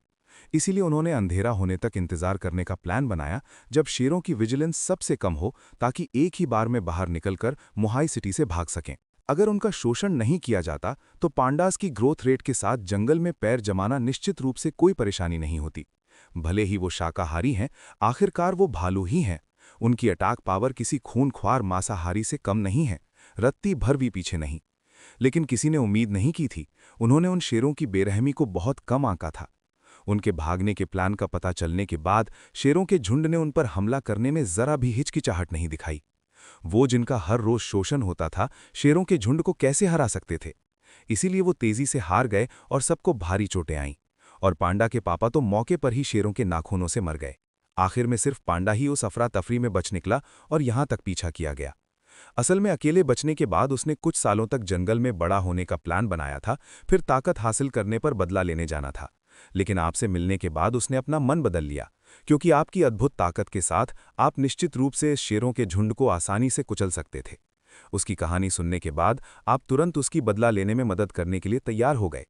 इसीलिए उन्होंने अंधेरा होने तक इंतजार करने का प्लान बनाया, जब शेरों की विजिलेंस सबसे कम हो, ताकि एक ही बार में बाहर निकलकर मोहाई सिटी से भाग सकें। अगर उनका शोषण नहीं किया जाता तो पांडास की ग्रोथ रेट के साथ जंगल में पैर जमाना निश्चित रूप से कोई परेशानी नहीं होती। भले ही वो शाकाहारी हैं, आखिरकार वो भालू ही हैं। उनकी अटैक पावर किसी खूनख्वार मांसाहारी से कम नहीं है, रत्ती भर भी पीछे नहीं। लेकिन किसी ने उम्मीद नहीं की थी। उन्होंने उन शेरों की बेरहमी को बहुत कम आंका था। उनके भागने के प्लान का पता चलने के बाद शेरों के झुंड ने उन पर हमला करने में जरा भी हिचकिचाहट नहीं दिखाई। वो जिनका हर रोज शोषण होता था, शेरों के झुंड को कैसे हरा सकते थे? इसीलिए वो तेजी से हार गए और सबको भारी चोटें आईं। और पांडा के पापा तो मौके पर ही शेरों के नाखूनों से मर गए। आखिर में सिर्फ पांडा ही उस अफरा तफरी में बच निकला और यहां तक पीछा किया गया। असल में अकेले बचने के बाद उसने कुछ सालों तक जंगल में बड़ा होने का प्लान बनाया था, फिर ताकत हासिल करने पर बदला लेने जाना था। लेकिन आपसे मिलने के बाद उसने अपना मन बदल लिया, क्योंकि आपकी अद्भुत ताकत के साथ आप निश्चित रूप से शेरों के झुंड को आसानी से कुचल सकते थे। उसकी कहानी सुनने के बाद आप तुरंत उसकी बदला लेने में मदद करने के लिए तैयार हो गए।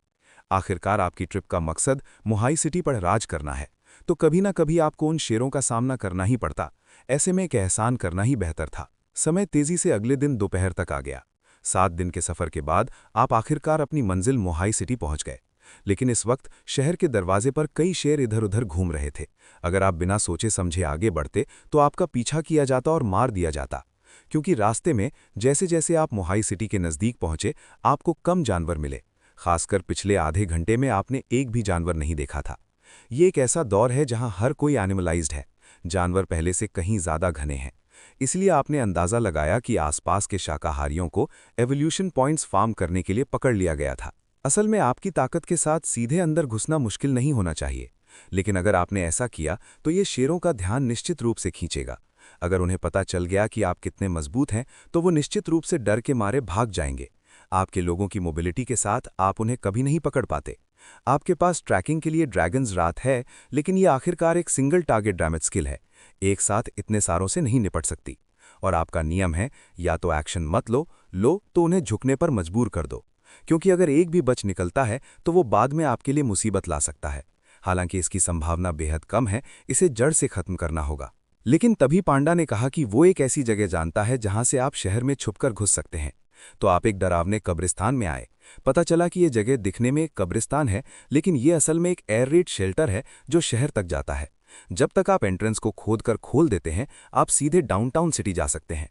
आखिरकार आपकी ट्रिप का मकसद मोहाई सिटी पर राज करना है, तो कभी ना कभी आपको उन शेरों का सामना करना ही पड़ता। ऐसे में एक एहसान करना ही बेहतर था। समय तेजी से अगले दिन दोपहर तक आ गया। 7 दिन के सफर के बाद आप आखिरकार अपनी मंजिल मोहाई सिटी पहुंच गए। लेकिन इस वक्त शहर के दरवाजे पर कई शेर इधर उधर घूम रहे थे। अगर आप बिना सोचे समझे आगे बढ़ते तो आपका पीछा किया जाता और मार दिया जाता, क्योंकि रास्ते में जैसे जैसे आप मोहाई सिटी के नज़दीक पहुंचे आपको कम जानवर मिले। खासकर पिछले आधे घंटे में आपने एक भी जानवर नहीं देखा था। ये एक ऐसा दौर है जहां हर कोई एनिमलाइज्ड है। जानवर पहले से कहीं ज़्यादा घने हैं। इसलिए आपने अंदाज़ा लगाया कि आसपास के शाकाहारियों को एवोल्यूशन पॉइंट्स फार्म करने के लिए पकड़ लिया गया था। असल में आपकी ताकत के साथ सीधे अंदर घुसना मुश्किल नहीं होना चाहिए, लेकिन अगर आपने ऐसा किया तो ये शेरों का ध्यान निश्चित रूप से खींचेगा। अगर उन्हें पता चल गया कि आप कितने मजबूत हैं तो वो निश्चित रूप से डर के मारे भाग जाएंगे। आपके लोगों की मोबिलिटी के साथ आप उन्हें कभी नहीं पकड़ पाते। आपके पास ट्रैकिंग के लिए ड्रैगन्स रात है, लेकिन ये आखिरकार एक सिंगल टारगेट डैमेज स्किल है। एक साथ इतने सारों से नहीं निपट सकती। और आपका नियम है, या तो एक्शन मत लो तो उन्हें झुकने पर मजबूर कर दो, क्योंकि अगर एक भी बच निकलता है तो वो बाद में आपके लिए मुसीबत ला सकता है। हालांकि इसकी संभावना बेहद कम है, इसे जड़ से खत्म करना होगा। लेकिन तभी पांडा ने कहा कि वो एक ऐसी जगह जानता है जहां से आप शहर में छुपकर घुस सकते हैं। तो आप एक डरावने कब्रिस्तान में आए। पता चला कि ये जगह दिखने में एक कब्रिस्तान है, लेकिन ये असल में एक एयर रेड शेल्टर है जो शहर तक जाता है। जब तक आप एंट्रेंस को खोदकर खोल देते हैं, आप सीधे डाउनटाउन सिटी जा सकते हैं।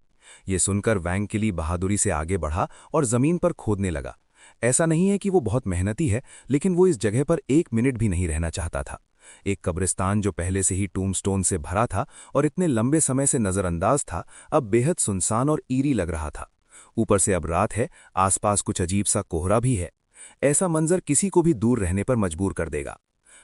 ये सुनकर वैंग किली बहादुरी से आगे बढ़ा और जमीन पर खोदने लगा। ऐसा नहीं है कि वो बहुत मेहनती है, लेकिन वो इस जगह पर 1 मिनट भी नहीं रहना चाहता था। एक कब्रिस्तान जो पहले से ही टूम्बस्टोन से भरा था और इतने लंबे समय से नजरअंदाज था, अब बेहद सुनसान और ईरी लग रहा था। ऊपर से अब रात है, आसपास कुछ अजीब सा कोहरा भी है। ऐसा मंजर किसी को भी दूर रहने पर मजबूर कर देगा।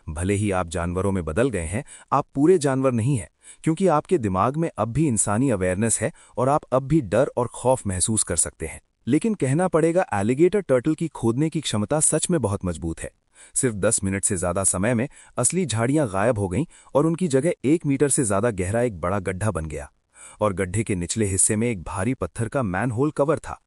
भले ही आप जानवरों में बदल गए हैं, आप पूरे जानवर नहीं हैं, क्योंकि आपके दिमाग में अब भी इंसानी अवेयरनेस है और आप अब भी डर और खौफ महसूस कर सकते हैं। लेकिन कहना पड़ेगा, एलिगेटर टर्टल की खोदने की क्षमता सच में बहुत मजबूत है। सिर्फ 10 मिनट से ज्यादा समय में असली झाड़ियां गायब हो गईं और उनकी जगह 1 मीटर से ज्यादा गहरा एक बड़ा गड्ढा बन गया, और गड्ढे के निचले हिस्से में एक भारी पत्थर का मैनहोल कवर था।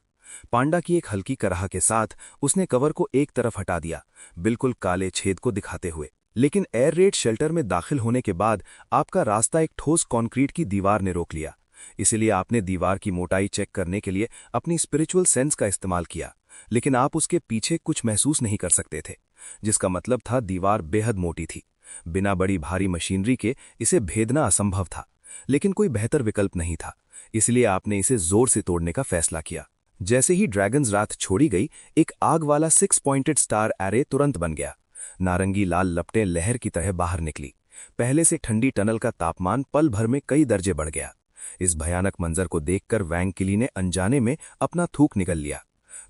पांडा की एक हल्की कराह के साथ उसने कवर को एक तरफ हटा दिया, बिल्कुल काले छेद को दिखाते हुए। लेकिन एयर रेड शेल्टर में दाखिल होने के बाद आपका रास्ता एक ठोस कंक्रीट की दीवार ने रोक लिया। इसलिए आपने दीवार की मोटाई चेक करने के लिए अपनी स्पिरिचुअल सेंस का इस्तेमाल किया, लेकिन आप उसके पीछे कुछ महसूस नहीं कर सकते थे, जिसका मतलब था दीवार बेहद मोटी थी। बिना बड़ी भारी मशीनरी के इसे भेदना असंभव था, लेकिन कोई बेहतर विकल्प नहीं था, इसलिए आपने इसे जोर से तोड़ने का फैसला किया। जैसे ही ड्रैगन्स रात छोड़ी गई, एक आग वाला 6 पॉइंटेड स्टार एरे तुरंत बन गया। नारंगी लाल लपटें लहर की तरह बाहर निकली। पहले से ठंडी टनल का तापमान पल भर में कई दर्जे बढ़ गया। इस भयानक मंजर को देखकर वैंग किली ने अनजाने में अपना थूक निगल लिया।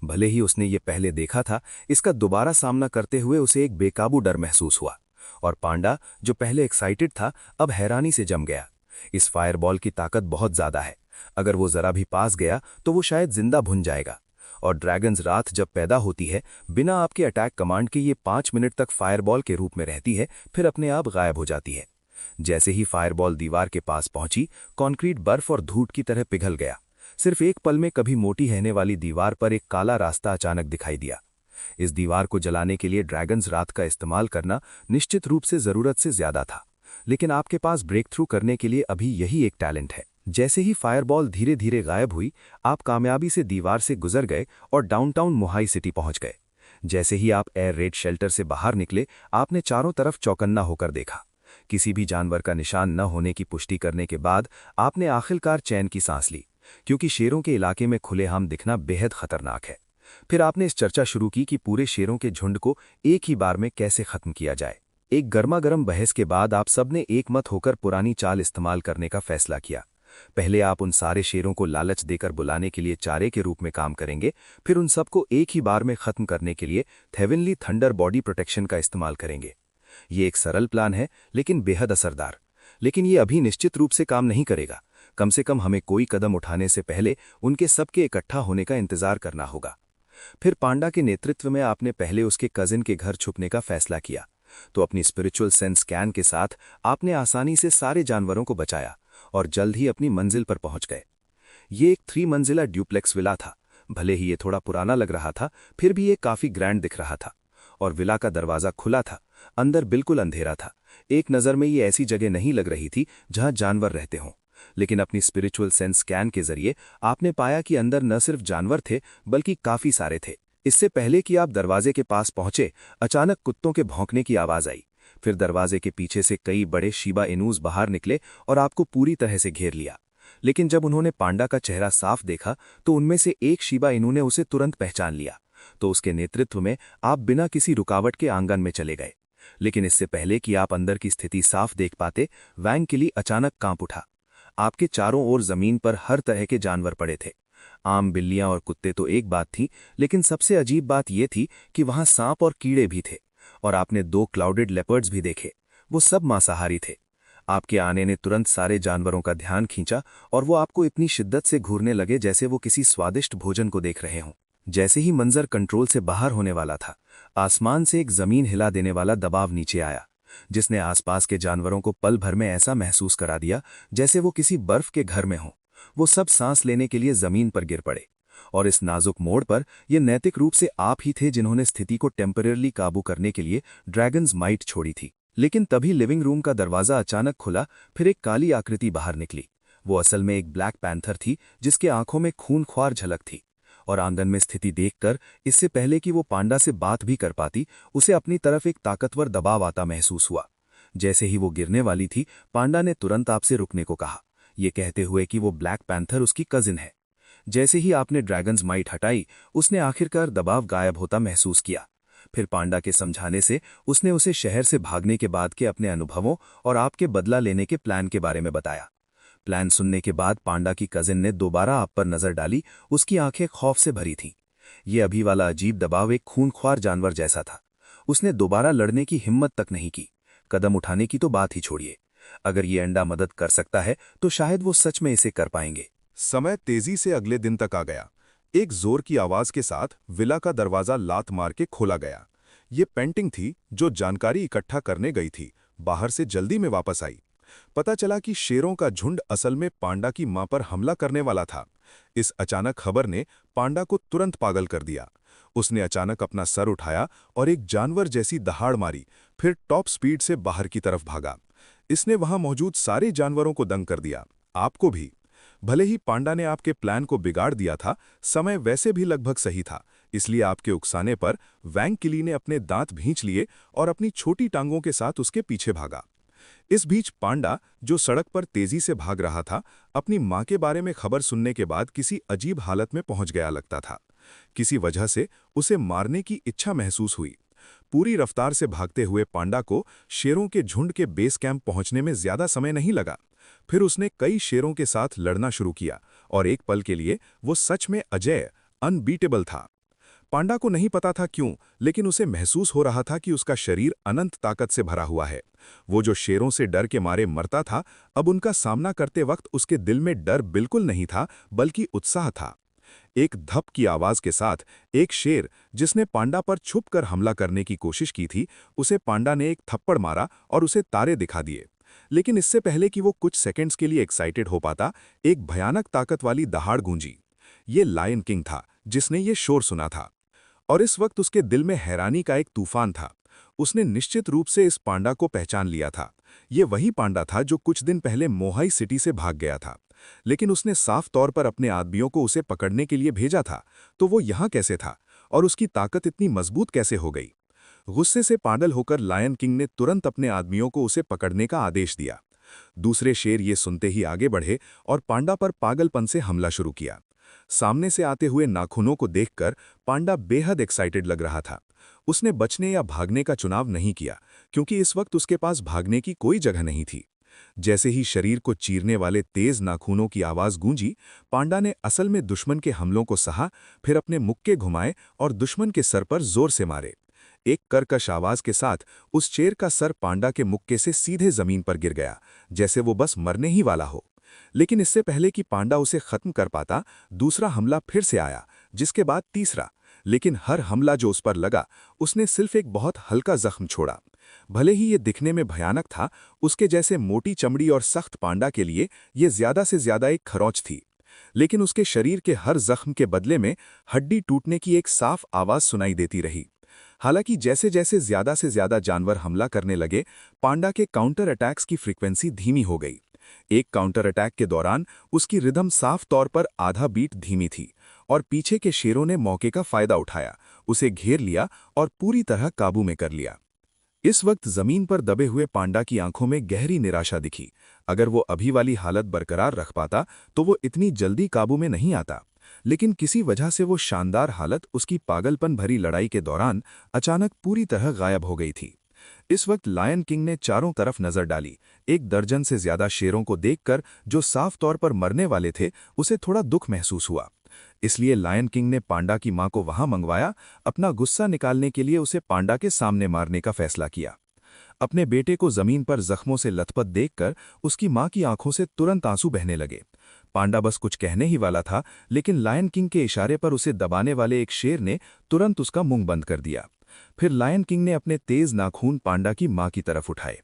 भले ही उसने ये पहले देखा था, इसका दोबारा सामना करते हुए उसे एक बेकाबू डर महसूस हुआ। और पांडा, जो पहले एक्साइटेड था, अब हैरानी से जम गया। इस फायरबॉल की ताकत बहुत ज्यादा है। अगर वो जरा भी पास गया तो वो शायद जिंदा भुन जाएगा। और ड्रैगन्स रात जब पैदा होती है, बिना आपके अटैक कमांड के ये 5 मिनट तक फायरबॉल के रूप में रहती है, फिर अपने आप गायब हो जाती है। जैसे ही फायरबॉल दीवार के पास पहुंची, कंक्रीट बर्फ और धूट की तरह पिघल गया। सिर्फ एक पल में कभी मोटी रहने वाली दीवार पर एक काला रास्ता अचानक दिखाई दिया। इस दीवार को जलाने के लिए ड्रैगन्स रात का इस्तेमाल करना निश्चित रूप से जरूरत से ज्यादा था, लेकिन आपके पास ब्रेक थ्रू करने के लिए अभी यही एक टैलेंट है। जैसे ही फायरबॉल धीरे धीरे गायब हुई, आप कामयाबी से दीवार से गुजर गए और डाउनटाउन मोहाई सिटी पहुंच गए। जैसे ही आप एयर रेड शेल्टर से बाहर निकले, आपने चारों तरफ चौकन्ना होकर देखा। किसी भी जानवर का निशान न होने की पुष्टि करने के बाद आपने आखिरकार चैन की सांस ली, क्योंकि शेरों के इलाके में खुलेआम दिखना बेहद खतरनाक है। फिर आपने इस चर्चा शुरू की कि पूरे शेरों के झुंड को एक ही बार में कैसे खत्म किया जाए। एक गर्मागर्म बहस के बाद आप सबने एकमत होकर पुरानी चाल इस्तेमाल करने का फैसला किया। पहले आप उन सारे शेरों को लालच देकर बुलाने के लिए चारे के रूप में काम करेंगे, फिर उन सबको एक ही बार में खत्म करने के लिए हेवनली थंडर बॉडी प्रोटेक्शन का इस्तेमाल करेंगे। ये एक सरल प्लान है, लेकिन बेहद असरदार। लेकिन ये अभी निश्चित रूप से काम नहीं करेगा। कम से कम हमें कोई कदम उठाने से पहले उनके सबके इकट्ठा होने का इंतजार करना होगा। फिर पांडा के नेतृत्व में आपने पहले उसके कजिन के घर छुपने का फैसला किया, तो अपनी स्पिरिचुअल सेंस स्कैन के साथ आपने आसानी से सारे जानवरों को बचाया और जल्द ही अपनी मंजिल पर पहुंच गए। ये एक 3 मंजिला ड्यूप्लेक्स विला था। भले ही ये थोड़ा पुराना लग रहा था, फिर भी ये काफी ग्रैंड दिख रहा था। और विला का दरवाजा खुला था, अंदर बिल्कुल अंधेरा था। एक नज़र में ये ऐसी जगह नहीं लग रही थी जहां जानवर रहते हों, लेकिन अपनी स्पिरिचुअल सेंस स्कैन के जरिए आपने पाया कि अंदर न सिर्फ जानवर थे बल्कि काफी सारे थे। इससे पहले कि आप दरवाजे के पास पहुंचे, अचानक कुत्तों के भौंकने की आवाज आई। फिर दरवाजे के पीछे से कई बड़े शिबा इनूस बाहर निकले और आपको पूरी तरह से घेर लिया। लेकिन जब उन्होंने पांडा का चेहरा साफ देखा तो उनमें से एक शिबा इनू ने उसे तुरंत पहचान लिया। तो उसके नेतृत्व में आप बिना किसी रुकावट के आंगन में चले गए। लेकिन इससे पहले कि आप अंदर की स्थिति साफ देख पाते, वैंग किली अचानक कांप उठा। आपके चारों ओर जमीन पर हर तरह के जानवर पड़े थे। आम बिल्लियां और कुत्ते तो एक बात थी, लेकिन सबसे अजीब बात यह थी कि वहां सांप और कीड़े भी थे। और आपने 2 क्लाउडेड लेपर्ड्स भी देखे। वो सब मांसाहारी थे। आपके आने ने तुरंत सारे जानवरों का ध्यान खींचा और वो आपको इतनी शिद्दत से घूरने लगे जैसे वो किसी स्वादिष्ट भोजन को देख रहे हों। जैसे ही मंजर कंट्रोल से बाहर होने वाला था, आसमान से एक जमीन हिला देने वाला दबाव नीचे आया, जिसने आसपास के जानवरों को पल भर में ऐसा महसूस करा दिया जैसे वो किसी बर्फ के घर में हों। वो सब सांस लेने के लिए जमीन पर गिर पड़े। और इस नाजुक मोड़ पर ये नैतिक रूप से आप ही थे जिन्होंने स्थिति को टेम्परेरली काबू करने के लिए ड्रैगन्स माइट छोड़ी थी। लेकिन तभी लिविंग रूम का दरवाजा अचानक खुला। फिर एक काली आकृति बाहर निकली। वो असल में एक ब्लैक पैंथर थी जिसके आंखों में खूनख्वार झलक थी। और आंगन में स्थिति देखकर, इससे पहले कि वो पांडा से बात भी कर पाती, उसे अपनी तरफ एक ताकतवर दबाव आता महसूस हुआ। जैसे ही वो गिरने वाली थी, पांडा ने तुरंत आपसे रुकने को कहा, ये कहते हुए कि वो ब्लैक पैंथर उसकी कजिन है। जैसे ही आपने ड्रैगन्स माइट हटाई, उसने आखिरकार दबाव गायब होता महसूस किया। फिर पांडा के समझाने से उसने उसे शहर से भागने के बाद के अपने अनुभवों और आपके बदला लेने के प्लान के बारे में बताया। प्लान सुनने के बाद पांडा की कजिन ने दोबारा आप पर नजर डाली। उसकी आंखें खौफ से भरी थीं। ये अभी वाला अजीब दबाव एक खूनख्वार जानवर जैसा था। उसने दोबारा लड़ने की हिम्मत तक नहीं की। कदम उठाने की तो बात ही छोड़िए। अगर ये अंडा मदद कर सकता है तो शायद वो सच में इसे कर पाएंगे। समय तेजी से अगले दिन तक आ गया। एक जोर की आवाज के साथ विला का दरवाजा लात मार के खोला गया। ये पेंटिंग थी जो जानकारी इकट्ठा करने गई थी, बाहर से जल्दी में वापस आई। पता चला कि शेरों का झुंड असल में पांडा की मां पर हमला करने वाला था। इस अचानक खबर ने पांडा को तुरंत पागल कर दिया। उसने अचानक अपना सर उठाया और एक जानवर जैसी दहाड़ मारी, फिर टॉप स्पीड से बाहर की तरफ भागा। इसने वहां मौजूद सारे जानवरों को दंग कर दिया, आपको भी। भले ही पांडा ने आपके प्लान को बिगाड़ दिया था, समय वैसे भी लगभग सही था। इसलिए आपके उकसाने पर वैंग किली ने अपने दांत भींच लिए और अपनी छोटी टांगों के साथ उसके पीछे भागा। इस बीच पांडा, जो सड़क पर तेजी से भाग रहा था, अपनी मां के बारे में खबर सुनने के बाद किसी अजीब हालत में पहुंच गया लगता था। किसी वजह से उसे मारने की इच्छा महसूस हुई। पूरी रफ्तार से भागते हुए पांडा को शेरों के झुंड के बेस कैंप पहुंचने में ज्यादा समय नहीं लगा। फिर उसने कई शेरों के साथ लड़ना शुरू किया और एक पल के लिए वो सच में अजेय, अनबीटेबल था। पांडा को नहीं पता था क्यों, लेकिन उसे महसूस हो रहा था कि उसका शरीर अनंत ताकत से भरा हुआ है। वो जो शेरों से डर के मारे मरता था, अब उनका सामना करते वक्त उसके दिल में डर बिल्कुल नहीं था, बल्कि उत्साह था। एक धप की आवाज के साथ एक शेर, जिसने पांडा पर छुपकर हमला करने की कोशिश की थी, उसे पांडा ने एक थप्पड़ मारा और उसे तारे दिखा दिए। लेकिन इससे पहले कि वो कुछ सेकंड्स के लिए एक्साइटेड हो पाता, एक भयानक ताकत वाली दहाड़ गूंजी। ये लायन किंग था जिसने ये शोर सुना था। और इस वक्त उसके दिल में हैरानी का एक तूफान था। उसने निश्चित रूप से इस पांडा को पहचान लिया था। ये वही पांडा था जो कुछ दिन पहले मोहाई सिटी से भाग गया था। लेकिन उसने साफ तौर पर अपने आदमियों को उसे पकड़ने के लिए भेजा था, तो वो यहाँ कैसे था और उसकी ताकत इतनी मजबूत कैसे हो गई? गुस्से से पागल होकर लायन किंग ने तुरंत अपने आदमियों को उसे पकड़ने का आदेश दिया। दूसरे शेर ये सुनते ही आगे बढ़े और पांडा पर पागलपन से हमला शुरू किया। सामने से आते हुए नाखूनों को देखकर पांडा बेहद एक्साइटेड लग रहा था। उसने बचने या भागने का चुनाव नहीं किया, क्योंकि इस वक्त उसके पास भागने की कोई जगह नहीं थी। जैसे ही शरीर को चीरने वाले तेज नाखूनों की आवाज गूंजी, पांडा ने असल में दुश्मन के हमलों को सहा, फिर अपने मुक्के घुमाए और दुश्मन के सर पर जोर से मारे। एक कर्कश आवाज के साथ उस शेर का सर पांडा के मुक्के से सीधे जमीन पर गिर गया, जैसे वो बस मरने ही वाला हो। लेकिन इससे पहले कि पांडा उसे खत्म कर पाता, दूसरा हमला फिर से आया, जिसके बाद तीसरा। लेकिन हर हमला जो उस पर लगा, उसने सिर्फ एक बहुत हल्का जख्म छोड़ा। भले ही ये दिखने में भयानक था, उसके जैसे मोटी चमड़ी और सख्त पांडा के लिए ये ज्यादा से ज्यादा एक खरोंच थी। लेकिन उसके शरीर के हर जख्म के बदले में हड्डी टूटने की एक साफ आवाज सुनाई देती रही। हालांकि जैसे जैसे ज्यादा से ज्यादा जानवर हमला करने लगे, पांडा के काउंटर अटैक्स की फ्रीक्वेंसी धीमी हो गई। एक काउंटर अटैक के दौरान उसकी रिदम साफ तौर पर आधा बीट धीमी थी और पीछे के शेरों ने मौके का फायदा उठाया, उसे घेर लिया और पूरी तरह काबू में कर लिया। इस वक्त जमीन पर दबे हुए पांडा की आंखों में गहरी निराशा दिखी। अगर वो अभी वाली हालत बरकरार रख पाता तो वो इतनी जल्दी काबू में नहीं आता, लेकिन किसी वजह से वो शानदार हालत उसकी पागलपन भरी लड़ाई के दौरान अचानक पूरी तरह गायब हो गई थी। इस वक्त लायन किंग ने चारों तरफ नजर डाली। एक दर्जन से ज्यादा शेरों को देखकर जो साफ तौर पर मरने वाले थे, उसे थोड़ा दुख महसूस हुआ। इसलिए लायन किंग ने पांडा की मां को वहां मंगवाया। अपना गुस्सा निकालने के लिए उसे पांडा के सामने मारने का फैसला किया। अपने बेटे को जमीन पर जख्मों से लथपथ देखकर उसकी मां की आंखों से तुरंत आंसू बहने लगे। पांडा बस कुछ कहने ही वाला था, लेकिन लायन किंग के इशारे पर उसे दबाने वाले एक शेर ने तुरंत उसका मुंह बंद कर दिया। फिर लायन किंग ने अपने तेज नाखून पांडा की मां की तरफ उठाए,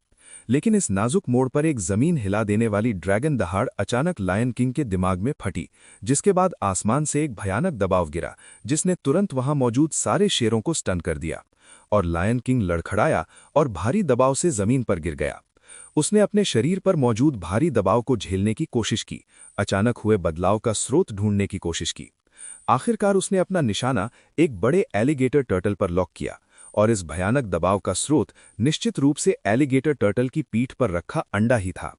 लेकिन इस नाजुक मोड़ पर एक जमीन हिला देने वाली ड्रैगन दहाड़ अचानक लायन किंग के दिमाग में फटी, जिसके बाद आसमान से एक भयानक दबाव गिरा, जिसने तुरंत वहां मौजूद सारे शेरों को स्टन कर दिया और लायन किंग लड़खड़ाया और भारी दबाव से जमीन पर गिर गया। उसने अपने शरीर पर मौजूद भारी दबाव को झेलने की कोशिश की, अचानक हुए बदलाव का स्रोत ढूंढने की कोशिश की। आखिरकार उसने अपना निशाना एक बड़े एलिगेटर टर्टल पर लॉक किया और इस भयानक दबाव का स्रोत निश्चित रूप से एलिगेटर टर्टल की पीठ पर रखा अंडा ही था।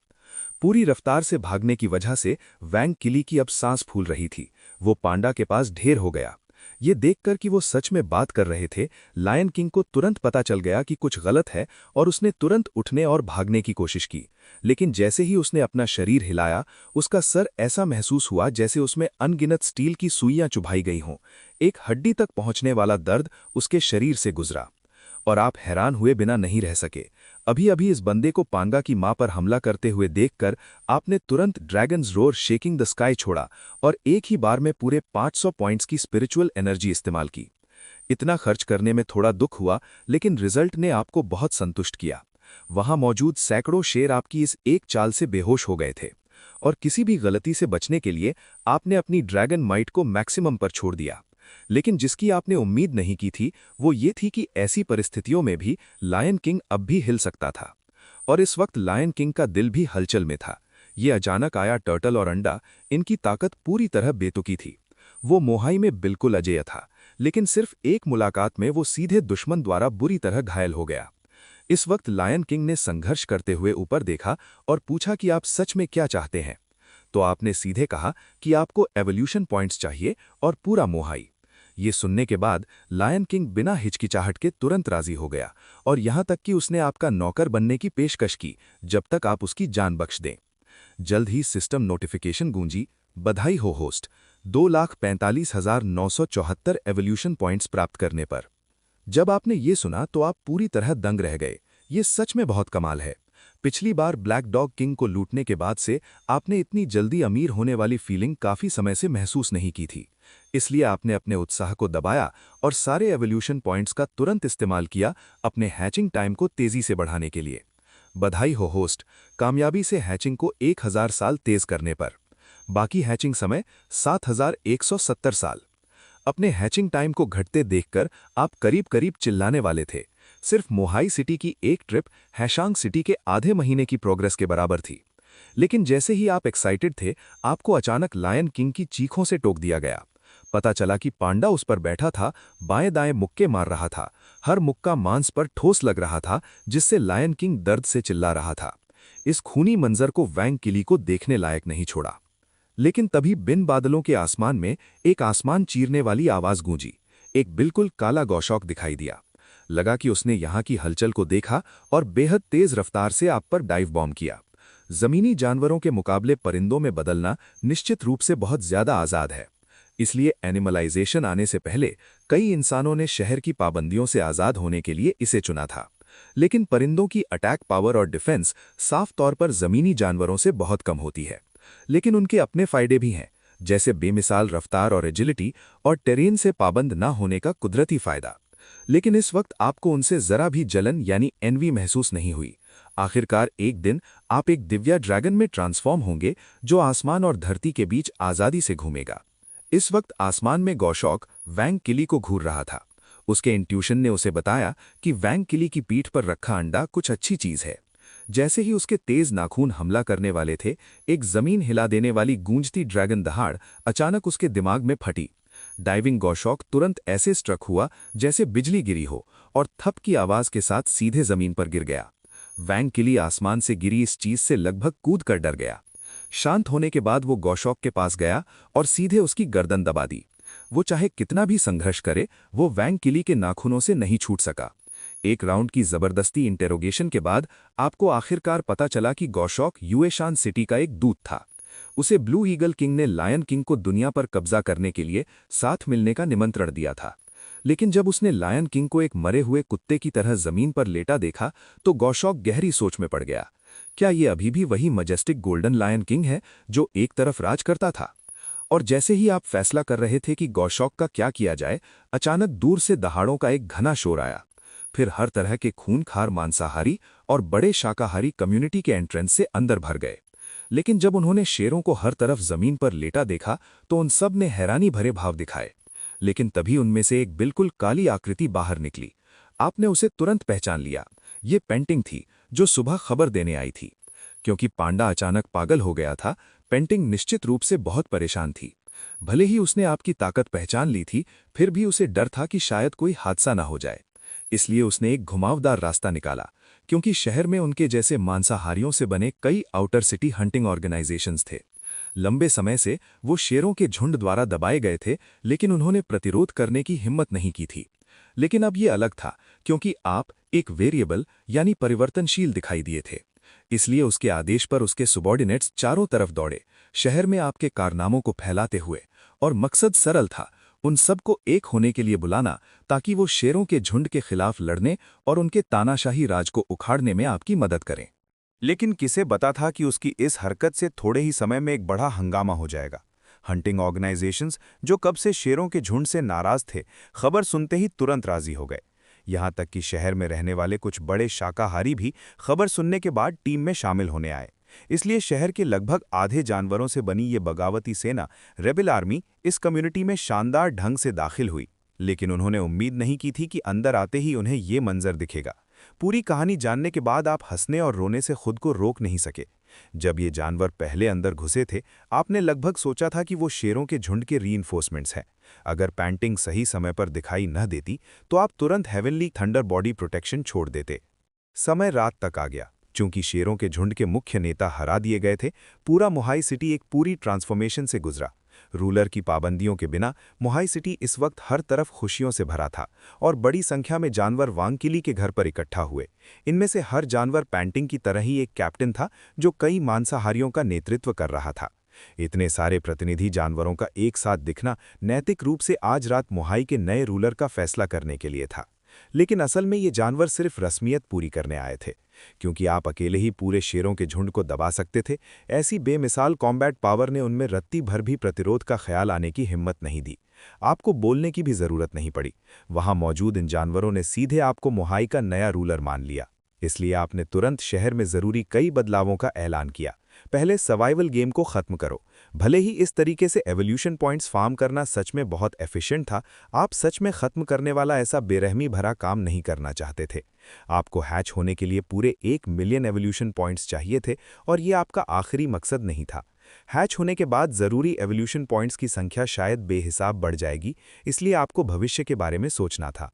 पूरी रफ्तार से भागने की वजह से वैंग किली की अब सांस फूल रही थी। वो पांडा के पास ढेर हो गया। ये देखकर कि वो सच में बात कर रहे थे, लायन किंग को तुरंत पता चल गया कि कुछ गलत है और उसने तुरंत उठने और भागने की कोशिश की। लेकिन जैसे ही उसने अपना शरीर हिलाया, उसका सर ऐसा महसूस हुआ जैसे उसमें अनगिनत स्टील की सुइयां चुभाई गई हों। एक हड्डी तक पहुंचने वाला दर्द उसके शरीर से गुजरा और आप हैरान हुए बिना नहीं रह सके। अभी अभी इस बंदे को पांगा की मां पर हमला करते हुए देखकर आपने तुरंत dragons roar shaking the sky छोड़ा और एक ही बार में पूरे 500 पॉइंट्स की स्पिरिचुअल एनर्जी इस्तेमाल की। इतना खर्च करने में थोड़ा दुख हुआ, लेकिन रिजल्ट ने आपको बहुत संतुष्ट किया। वहां मौजूद सैकड़ों शेर आपकी इस एक चाल से बेहोश हो गए थे और किसी भी गलती से बचने के लिए आपने अपनी ड्रैगन माइट को मैक्सिमम पर छोड़ दिया। लेकिन जिसकी आपने उम्मीद नहीं की थी वो ये थी कि ऐसी परिस्थितियों में भी लायन किंग अब भी हिल सकता था। और इस वक्त लायन किंग का दिल भी हलचल में था। ये अचानक आया टर्टल और अंडा, इनकी ताकत पूरी तरह बेतुकी थी। वो मोहाई में बिल्कुल अजेय था, लेकिन सिर्फ एक मुलाकात में वो सीधे दुश्मन द्वारा बुरी तरह घायल हो गया। इस वक्त लायन किंग ने संघर्ष करते हुए ऊपर देखा और पूछा कि आप सच में क्या चाहते हैं। तो आपने सीधे कहा कि आपको एवोल्यूशन पॉइंट्स चाहिए और पूरा मोहाई। ये सुनने के बाद लायन किंग बिना हिचकिचाहट के तुरंत राजी हो गया और यहां तक कि उसने आपका नौकर बनने की पेशकश की, जब तक आप उसकी जान बख्श दें। जल्द ही सिस्टम नोटिफिकेशन गूंजी, बधाई हो होस्ट, 2,45,974 एवोल्यूशन पॉइंट्स प्राप्त करने पर। जब आपने ये सुना तो आप पूरी तरह दंग रह गए। ये सच में बहुत कमाल है। पिछली बार ब्लैक डॉग किंग को लूटने के बाद से आपने इतनी जल्दी अमीर होने वाली फीलिंग काफी समय से महसूस नहीं की थी। इसलिए आपने अपने उत्साह को दबाया और सारे एवोल्यूशन पॉइंट्स का तुरंत इस्तेमाल किया अपने हैचिंग टाइम को तेजी से बढ़ाने के लिए। बधाई हो होस्ट, कामयाबी से हैचिंग को 1000 साल तेज करने पर। बाकी हैचिंग समय 7170 साल। अपने हैचिंग टाइम को घटते देखकर आप करीब करीब चिल्लाने वाले थे। सिर्फ मोहाई सिटी की एक ट्रिप हैशांग सिटी के आधे महीने की प्रोग्रेस के बराबर थी। लेकिन जैसे ही आप एक्साइटेड थे, आपको अचानक लायन किंग की चीखों से टोक दिया गया। पता चला कि पांडा उस पर बैठा था, बाएं दाएं मुक्के मार रहा था। हर मुक्का मांस पर ठोस लग रहा था, जिससे लायन किंग दर्द से चिल्ला रहा था। इस खूनी मंजर को वैंग किली को देखने लायक नहीं छोड़ा। लेकिन तभी बिन बादलों के आसमान में एक आसमान चीरने वाली आवाज गूंजी। एक बिल्कुल काला गौशौक दिखाई दिया। लगा कि उसने यहां की हलचल को देखा और बेहद तेज रफ्तार से आप पर डाइव बॉम्ब किया। जमीनी जानवरों के मुकाबले परिंदों में बदलना निश्चित रूप से बहुत ज्यादा आजाद है। इसलिए एनिमलाइजेशन आने से पहले कई इंसानों ने शहर की पाबंदियों से आजाद होने के लिए इसे चुना था। लेकिन परिंदों की अटैक पावर और डिफेंस साफ तौर पर जमीनी जानवरों से बहुत कम होती है। लेकिन उनके अपने फायदे भी हैं, जैसे बेमिसाल रफ्तार और एजिलिटी और टेरेन से पाबंद न होने का कुदरती फायदा। लेकिन इस वक्त आपको उनसे जरा भी जलन यानी एनवी महसूस नहीं हुई। आखिरकार एक दिन आप एक दिव्या ड्रैगन में ट्रांसफॉर्म होंगे जो आसमान और धरती के बीच आजादी से घूमेगा। इस वक्त आसमान में गौशौक वैंग किली को घूर रहा था। उसके इंट्यूशन ने उसे बताया कि वैंग किली की पीठ पर रखा अंडा कुछ अच्छी चीज है। जैसे ही उसके तेज नाखून हमला करने वाले थे, एक जमीन हिला देने वाली गूंजती ड्रैगन दहाड़ अचानक उसके दिमाग में फटी। डाइविंग गौशॉक तुरंत ऐसे स्ट्रक हुआ जैसे बिजली गिरी हो और थप की आवाज के साथ सीधे जमीन पर गिर गया। वैंग किली आसमान से गिरी इस चीज से लगभग कूद कर डर गया। शांत होने के बाद वो गौशॉक के पास गया और सीधे उसकी गर्दन दबा दी। वो चाहे कितना भी संघर्ष करे, वो वैंग किली के नाखूनों से नहीं छूट सका। एक राउंड की जबरदस्ती इंटेरोगेशन के बाद आपको आखिरकार पता चला कि गौशॉक युएशान सिटी का एक दूत था। उसे ब्लू ईगल किंग ने लायन किंग को दुनिया पर कब्जा करने के लिए साथ मिलने का निमंत्रण दिया था। लेकिन जब उसने लायन किंग को एक मरे हुए कुत्ते की तरह जमीन पर लेटा देखा तो गौशॉक गहरी सोच में पड़ गया। क्या ये अभी भी वही मजेस्टिक गोल्डन लायन किंग है जो एक तरफ राज करता था? और जैसे ही आप फैसला कर रहे थे कि गौशॉक का क्या किया जाए, अचानक दूर से दहाड़ों का एक घना शोर आया। फिर हर तरह के खूनखार मांसाहारी और बड़े शाकाहारी कम्युनिटी के एंट्रेंस से अंदर भर गए। लेकिन जब उन्होंने शेरों को हर तरफ जमीन पर लेटा देखा तो उन सब ने हैरानी भरे भाव दिखाए। लेकिन तभी उनमें से एक बिल्कुल काली आकृति बाहर निकली। आपने उसे तुरंत पहचान लिया। ये पेंटिंग थी जो सुबह खबर देने आई थी। क्योंकि पांडा अचानक पागल हो गया था, पेंटिंग निश्चित रूप से बहुत परेशान थी। भले ही उसने आपकी ताकत पहचान ली थी, फिर भी उसे डर था कि शायद कोई हादसा न हो जाए। इसलिए उसने एक घुमावदार रास्ता निकाला, क्योंकि शहर में उनके जैसे मांसाहारियों से बने कई आउटर सिटी हंटिंग ऑर्गेनाइजेशंस थे। लंबे समय से वो शेरों के झुंड द्वारा दबाए गए थे, लेकिन उन्होंने प्रतिरोध करने की हिम्मत नहीं की थी। लेकिन अब ये अलग था, क्योंकि आप एक वेरिएबल यानी परिवर्तनशील दिखाई दिए थे। इसलिए उसके आदेश पर उसके सबॉर्डिनेट्स चारों तरफ दौड़े, शहर में आपके कारनामों को फैलाते हुए। और मकसद सरल था, उन सबको एक होने के लिए बुलाना, ताकि वो शेरों के झुंड के खिलाफ लड़ने और उनके तानाशाही राज को उखाड़ने में आपकी मदद करें। लेकिन किसे पता था कि उसकी इस हरकत से थोड़े ही समय में एक बड़ा हंगामा हो जाएगा। हंटिंग ऑर्गेनाइजेशंस जो कब से शेरों के झुंड से नाराज थे, खबर सुनते ही तुरंत राजी हो गए। यहाँ तक कि शहर में रहने वाले कुछ बड़े शाकाहारी भी खबर सुनने के बाद टीम में शामिल होने आए। इसलिए शहर के लगभग आधे जानवरों से बनी ये बगावती सेना, रेबेल आर्मी, इस कम्युनिटी में शानदार ढंग से दाखिल हुई। लेकिन उन्होंने उम्मीद नहीं की थी कि अंदर आते ही उन्हें ये मंजर दिखेगा। पूरी कहानी जानने के बाद आप हंसने और रोने से खुद को रोक नहीं सके। जब ये जानवर पहले अंदर घुसे थे, आपने लगभग सोचा था कि वो शेरों के झुंड के रीइंफोर्समेंट्स हैं। अगर पेंटिंग सही समय पर दिखाई न देती तो आप तुरंत हेवनली थंडर बॉडी प्रोटेक्शन छोड़ देते। समय रात तक आ गया। चूंकि शेरों के झुंड के मुख्य नेता हरा दिए गए थे, पूरा मोहाई सिटी एक पूरी ट्रांसफॉर्मेशन से गुजरा। रूलर की पाबंदियों के बिना मोहाई सिटी इस वक्त हर तरफ खुशियों से भरा था और बड़ी संख्या में जानवर वांग किली के घर पर इकट्ठा हुए। इनमें से हर जानवर पेंटिंग की तरह ही एक कैप्टन था जो कई मांसाहारियों का नेतृत्व कर रहा था। इतने सारे प्रतिनिधि जानवरों का एक साथ दिखना नैतिक रूप से आज रात मोहाई के नए रूलर का फैसला करने के लिए था। लेकिन असल में ये जानवर सिर्फ रस्मियत पूरी करने आए थे, क्योंकि आप अकेले ही पूरे शेरों के झुंड को दबा सकते थे। ऐसी बेमिसाल कॉम्बैट पावर ने उनमें रत्ती भर भी प्रतिरोध का ख्याल आने की हिम्मत नहीं दी। आपको बोलने की भी जरूरत नहीं पड़ी। वहां मौजूद इन जानवरों ने सीधे आपको मोहाई का नया रूलर मान लिया। इसलिए आपने तुरंत शहर में जरूरी कई बदलावों का ऐलान किया। पहले सर्वाइवल गेम को खत्म करो। भले ही इस तरीके से एवोल्यूशन पॉइंट्स फार्म करना सच में बहुत एफिशिएंट था, आप सच में खत्म करने वाला ऐसा बेरहमी भरा काम नहीं करना चाहते थे। आपको हैच होने के लिए पूरे 1 मिलियन एवोल्यूशन पॉइंट्स चाहिए थे और ये आपका आखिरी मकसद नहीं था। हैच होने के बाद ज़रूरी एवोल्यूशन पॉइंट्स की संख्या शायद बेहिसाब बढ़ जाएगी, इसलिए आपको भविष्य के बारे में सोचना था।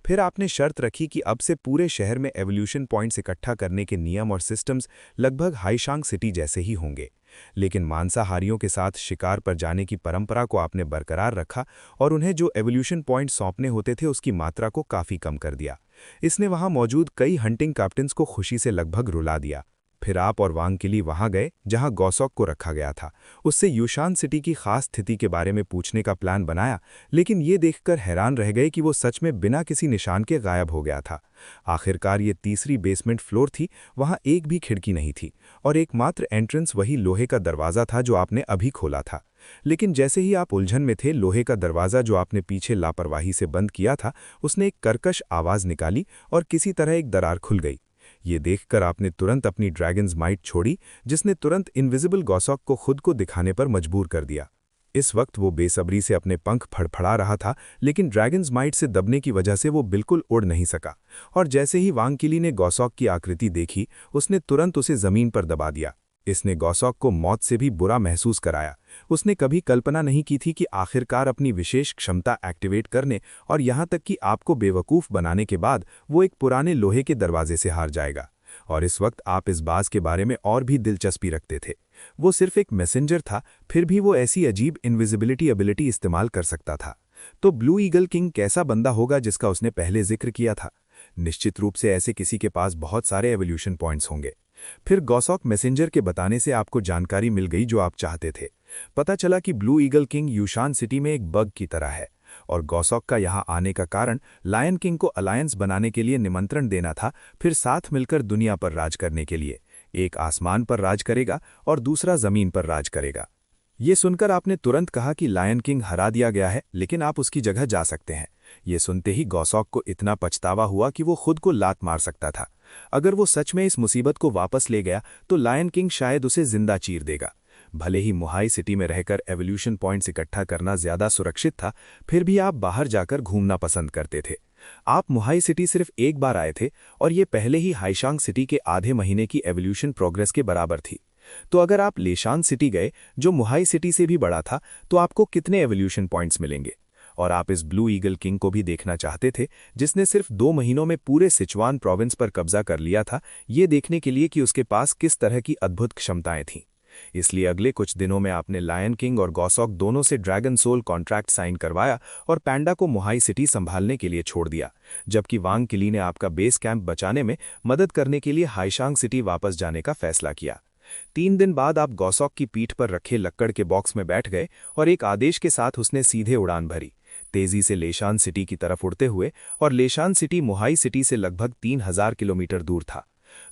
फिर आपने शर्त रखी कि अब से पूरे शहर में एवोल्यूशन पॉइंट्स इकट्ठा करने के नियम और सिस्टम्स लगभग हाईशांग सिटी जैसे ही होंगे। लेकिन मांसाहारियों के साथ शिकार पर जाने की परंपरा को आपने बरकरार रखा और उन्हें जो एवोल्यूशन पॉइंट सौंपने होते थे उसकी मात्रा को काफ़ी कम कर दिया। इसने वहां मौजूद कई हंटिंग कैप्टन्स को खुशी से लगभग रुला दिया। फिर आप और वांग किली वहां गए जहां गौसॉक को रखा गया था। उससे युशान सिटी की खास स्थिति के बारे में पूछने का प्लान बनाया, लेकिन ये देखकर हैरान रह गए कि वो सच में बिना किसी निशान के गायब हो गया था। आखिरकार ये तीसरी बेसमेंट फ्लोर थी, वहां एक भी खिड़की नहीं थी और एकमात्र एंट्रेंस वही लोहे का दरवाज़ा था जो आपने अभी खोला था। लेकिन जैसे ही आप उलझन में थे, लोहे का दरवाज़ा जो आपने पीछे लापरवाही से बंद किया था, उसने एक कर्कश आवाज़ निकाली और किसी तरह एक दरार खुल गई। ये देखकर आपने तुरंत अपनी ड्रैगन्स माइट छोड़ी, जिसने तुरंत इनविजिबल गौसॉक को खुद को दिखाने पर मजबूर कर दिया। इस वक्त वो बेसब्री से अपने पंख फड़फड़ा रहा था, लेकिन ड्रैगन्स माइट से दबने की वजह से वो बिल्कुल उड़ नहीं सका। और जैसे ही वांग किली ने गौसॉक की आकृति देखी, उसने तुरंत उसे जमीन पर दबा दिया। इसने गौसॉक को मौत से भी बुरा महसूस कराया। उसने कभी कल्पना नहीं की थी कि आखिरकार अपनी विशेष क्षमता एक्टिवेट करने और यहाँ तक कि आपको बेवकूफ़ बनाने के बाद वो एक पुराने लोहे के दरवाजे से हार जाएगा। और इस वक्त आप इस बाज के बारे में और भी दिलचस्पी रखते थे। वो सिर्फ एक मैसेंजर था, फिर भी वो ऐसी अजीब इनविजिबिलिटी एबिलिटी इस्तेमाल कर सकता था। तो ब्लू ईगल किंग कैसा बंदा होगा जिसका उसने पहले जिक्र किया था? निश्चित रूप से ऐसे किसी के पास बहुत सारे एवोल्यूशन पॉइंट्स होंगे। फिर गौसॉक मैसेंजर के बताने से आपको जानकारी मिल गई जो आप चाहते थे। पता चला कि ब्लू ईगल किंग यूशान सिटी में एक बग की तरह है, और गौसॉक का यहाँ आने का कारण लायन किंग को अलायंस बनाने के लिए निमंत्रण देना था, फिर साथ मिलकर दुनिया पर राज करने के लिए। एक आसमान पर राज करेगा और दूसरा जमीन पर राज करेगा। ये सुनकर आपने तुरंत कहा कि लायन किंग हरा दिया गया है, लेकिन आप उसकी जगह जा सकते हैं। ये सुनते ही गौसॉक को इतना पछतावा हुआ कि वो खुद को लात मार सकता था। अगर वो सच में इस मुसीबत को वापस ले गया तो लायन किंग शायद उसे जिंदा चीर देगा। भले ही मुहाई सिटी में रहकर एवोल्यूशन पॉइंट्स इकट्ठा करना ज्यादा सुरक्षित था, फिर भी आप बाहर जाकर घूमना पसंद करते थे। आप मुहाई सिटी सिर्फ एक बार आए थे, और ये पहले ही हाईशांग सिटी के आधे महीने की एवोल्यूशन प्रोग्रेस के बराबर थी। तो अगर आप लेशान सिटी गए, जो मुहाई सिटी से भी बड़ा था, तो आपको कितने एवोल्यूशन पॉइंट्स मिलेंगे? और आप इस ब्लू ईगल किंग को भी देखना चाहते थे, जिसने सिर्फ 2 महीनों में पूरे सिचुआन प्रोविंस पर कब्जा कर लिया था, ये देखने के लिए कि उसके पास किस तरह की अद्भुत क्षमताएं थीं। इसलिए अगले कुछ दिनों में आपने लायन किंग और गौसॉक दोनों से ड्रैगन सोल कॉन्ट्रैक्ट साइन करवाया और पैंडा को मुहाई सिटी संभालने के लिए छोड़ दिया, जबकि वांग किली ने आपका बेस कैंप बचाने में मदद करने के लिए हाईशांग सिटी वापस जाने का फैसला किया। 3 दिन बाद आप गौसॉक की पीठ पर रखे लक्कड़ के बॉक्स में बैठ गए और एक आदेश के साथ उसने सीधे उड़ान भरी, तेजी से लेशान सिटी की तरफ उड़ते हुए। और लेशान सिटी मुहाई सिटी से लगभग 3000 किलोमीटर दूर था।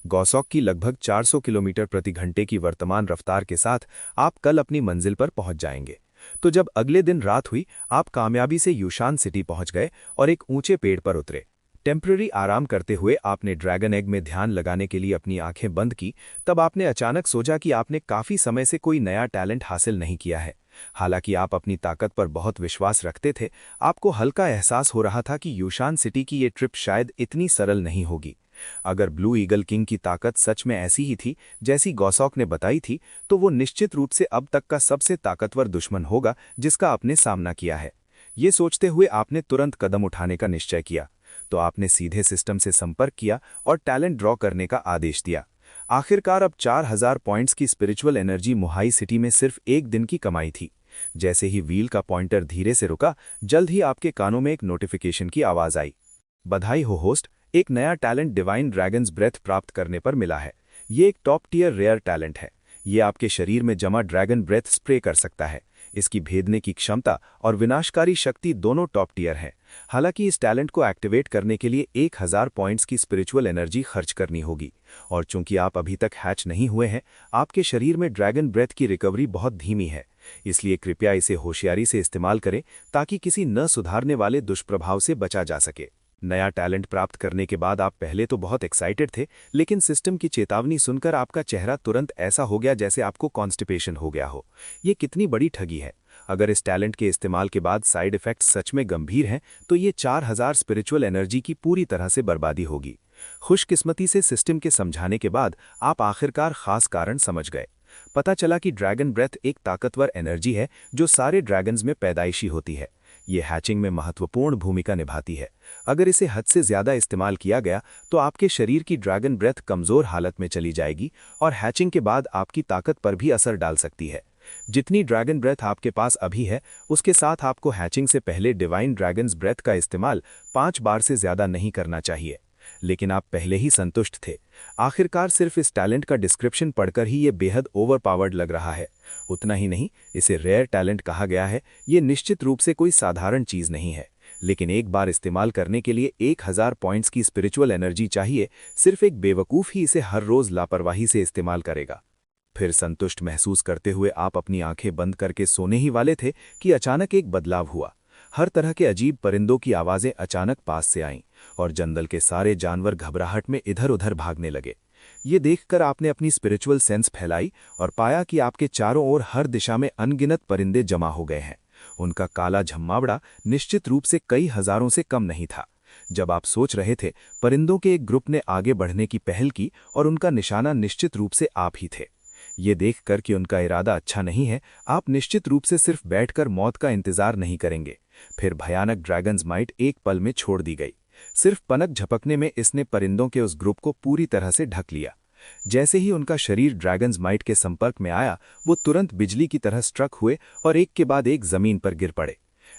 गौसॉक की लगभग 400 किलोमीटर प्रति घंटे की वर्तमान रफ्तार के साथ आप कल अपनी मंजिल पर पहुंच जाएंगे। तो जब अगले दिन रात हुई, आप कामयाबी से यूशान सिटी पहुंच गए और एक ऊंचे पेड़ पर उतरे। टेम्पररी आराम करते हुए आपने ड्रैगन एग में ध्यान लगाने के लिए अपनी आंखें बंद की। तब आपने अचानक सोचा कि आपने काफी समय से कोई नया टैलेंट हासिल नहीं किया है। हालांकि आप अपनी ताकत पर बहुत विश्वास रखते थे, आपको हल्का एहसास हो रहा था कि यूशान सिटी की ये ट्रिप शायद इतनी सरल नहीं होगी। अगर ब्लू ईगल किंग की ताकत सच में ऐसी ही थी जैसी गौसॉक ने बताई थी, तो वो निश्चित रूप से अब तक का सबसे ताकतवर दुश्मन होगा जिसका आपने सामना किया है। ये सोचते हुए आपने तुरंत कदम उठाने का निश्चय किया। तो आपने सीधे सिस्टम से संपर्क किया और टैलेंट ड्रॉ करने का आदेश दिया। आखिरकार अब 4000 पॉइंट्स की स्पिरिचुअल एनर्जी मुहाई सिटी में सिर्फ एक दिन की कमाई थी। जैसे ही व्हील का पॉइंटर धीरे से रुका, जल्द ही आपके कानों में एक नोटिफिकेशन की आवाज आई। बधाई हो होस्ट, एक नया टैलेंट डिवाइन ड्रैगन्स ब्रेथ प्राप्त करने पर मिला है। ये एक टॉप टियर रेयर टैलेंट है। ये आपके शरीर में जमा ड्रैगन ब्रेथ स्प्रे कर सकता है। इसकी भेदने की क्षमता और विनाशकारी शक्ति दोनों टॉप टियर है। हालांकि इस टैलेंट को एक्टिवेट करने के लिए 1000 पॉइंट्स की स्पिरिचुअल एनर्जी खर्च करनी होगी। और चूंकि आप अभी तक हैच नहीं हुए हैं, आपके शरीर में ड्रैगन ब्रेथ की रिकवरी बहुत धीमी है। इसलिए कृपया इसे होशियारी से इस्तेमाल करें ताकि किसी न सुधारने वाले दुष्प्रभाव से बचा जा सके। नया टैलेंट प्राप्त करने के बाद आप पहले तो बहुत एक्साइटेड थे, लेकिन सिस्टम की चेतावनी सुनकर आपका चेहरा तुरंत ऐसा हो गया जैसे आपको कॉन्स्टिपेशन हो गया हो। ये कितनी बड़ी ठगी है। अगर इस टैलेंट के इस्तेमाल के बाद साइड इफेक्ट्स सच में गंभीर हैं, तो ये 4000 स्पिरिचुअल एनर्जी की पूरी तरह से बर्बादी होगी। खुशकिस्मती से सिस्टम के समझाने के बाद आप आखिरकार खास कारण समझ गए। पता चला कि ड्रैगन ब्रेथ एक ताकतवर एनर्जी है जो सारे ड्रैगन्स में पैदाइशी होती है। ये हैचिंग में महत्वपूर्ण भूमिका निभाती है। अगर इसे हद से ज्यादा इस्तेमाल किया गया तो आपके शरीर की ड्रैगन ब्रेथ कमजोर हालत में चली जाएगी और हैचिंग के बाद आपकी ताकत पर भी असर डाल सकती है। जितनी ड्रैगन ब्रेथ आपके पास अभी है, उसके साथ आपको हैचिंग से पहले डिवाइन ड्रैगन्स ब्रेथ का इस्तेमाल 5 बार से ज्यादा नहीं करना चाहिए। लेकिन आप पहले ही संतुष्ट थे। आखिरकार सिर्फ इस टैलेंट का डिस्क्रिप्शन पढ़कर ही ये बेहद ओवरपावर्ड लग रहा है। उतना ही नहीं, इसे रेयर टैलेंट कहा गया है। ये निश्चित रूप से कोई साधारण चीज नहीं है, लेकिन एक बार इस्तेमाल करने के लिए 1000 पॉइंट्स की स्पिरिचुअल एनर्जी चाहिए। सिर्फ एक बेवकूफ ही इसे हर रोज लापरवाही से इस्तेमाल करेगा। फिर संतुष्ट महसूस करते हुए आप अपनी आंखें बंद करके सोने ही वाले थे कि अचानक एक बदलाव हुआ। हर तरह के अजीब परिंदों की आवाजें अचानक पास से आईं और जंगल के सारे जानवर घबराहट में इधर उधर भागने लगे। ये देखकर आपने अपनी स्पिरिचुअल सेंस फैलाई और पाया कि आपके चारों ओर हर दिशा में अनगिनत परिंदे जमा हो गए हैं। उनका काला झम्मावड़ा निश्चित रूप से कई हजारों से कम नहीं था। जब आप सोच रहे थे, परिंदों के एक ग्रुप ने आगे बढ़ने की पहल की और उनका निशाना निश्चित रूप से आप ही थे। ये देखकर कि उनका इरादा अच्छा नहीं है, आप निश्चित रूप से सिर्फ बैठकर मौत का इंतजार नहीं करेंगे। फिर भयानक ड्रैगन्स माइट एक पल में छोड़ दी गई। सिर्फ पनक झपकने में इसने परिंदों के उस ग्रुप को पूरी तरह से ढक लिया। जैसे ही उनका शरीर ड्रैगन्स माइट के संपर्क में आया, वो तुरंत बिजली की तरह स्ट्रक हुए और एक के बाद एक जमीन पर गिर पड़े।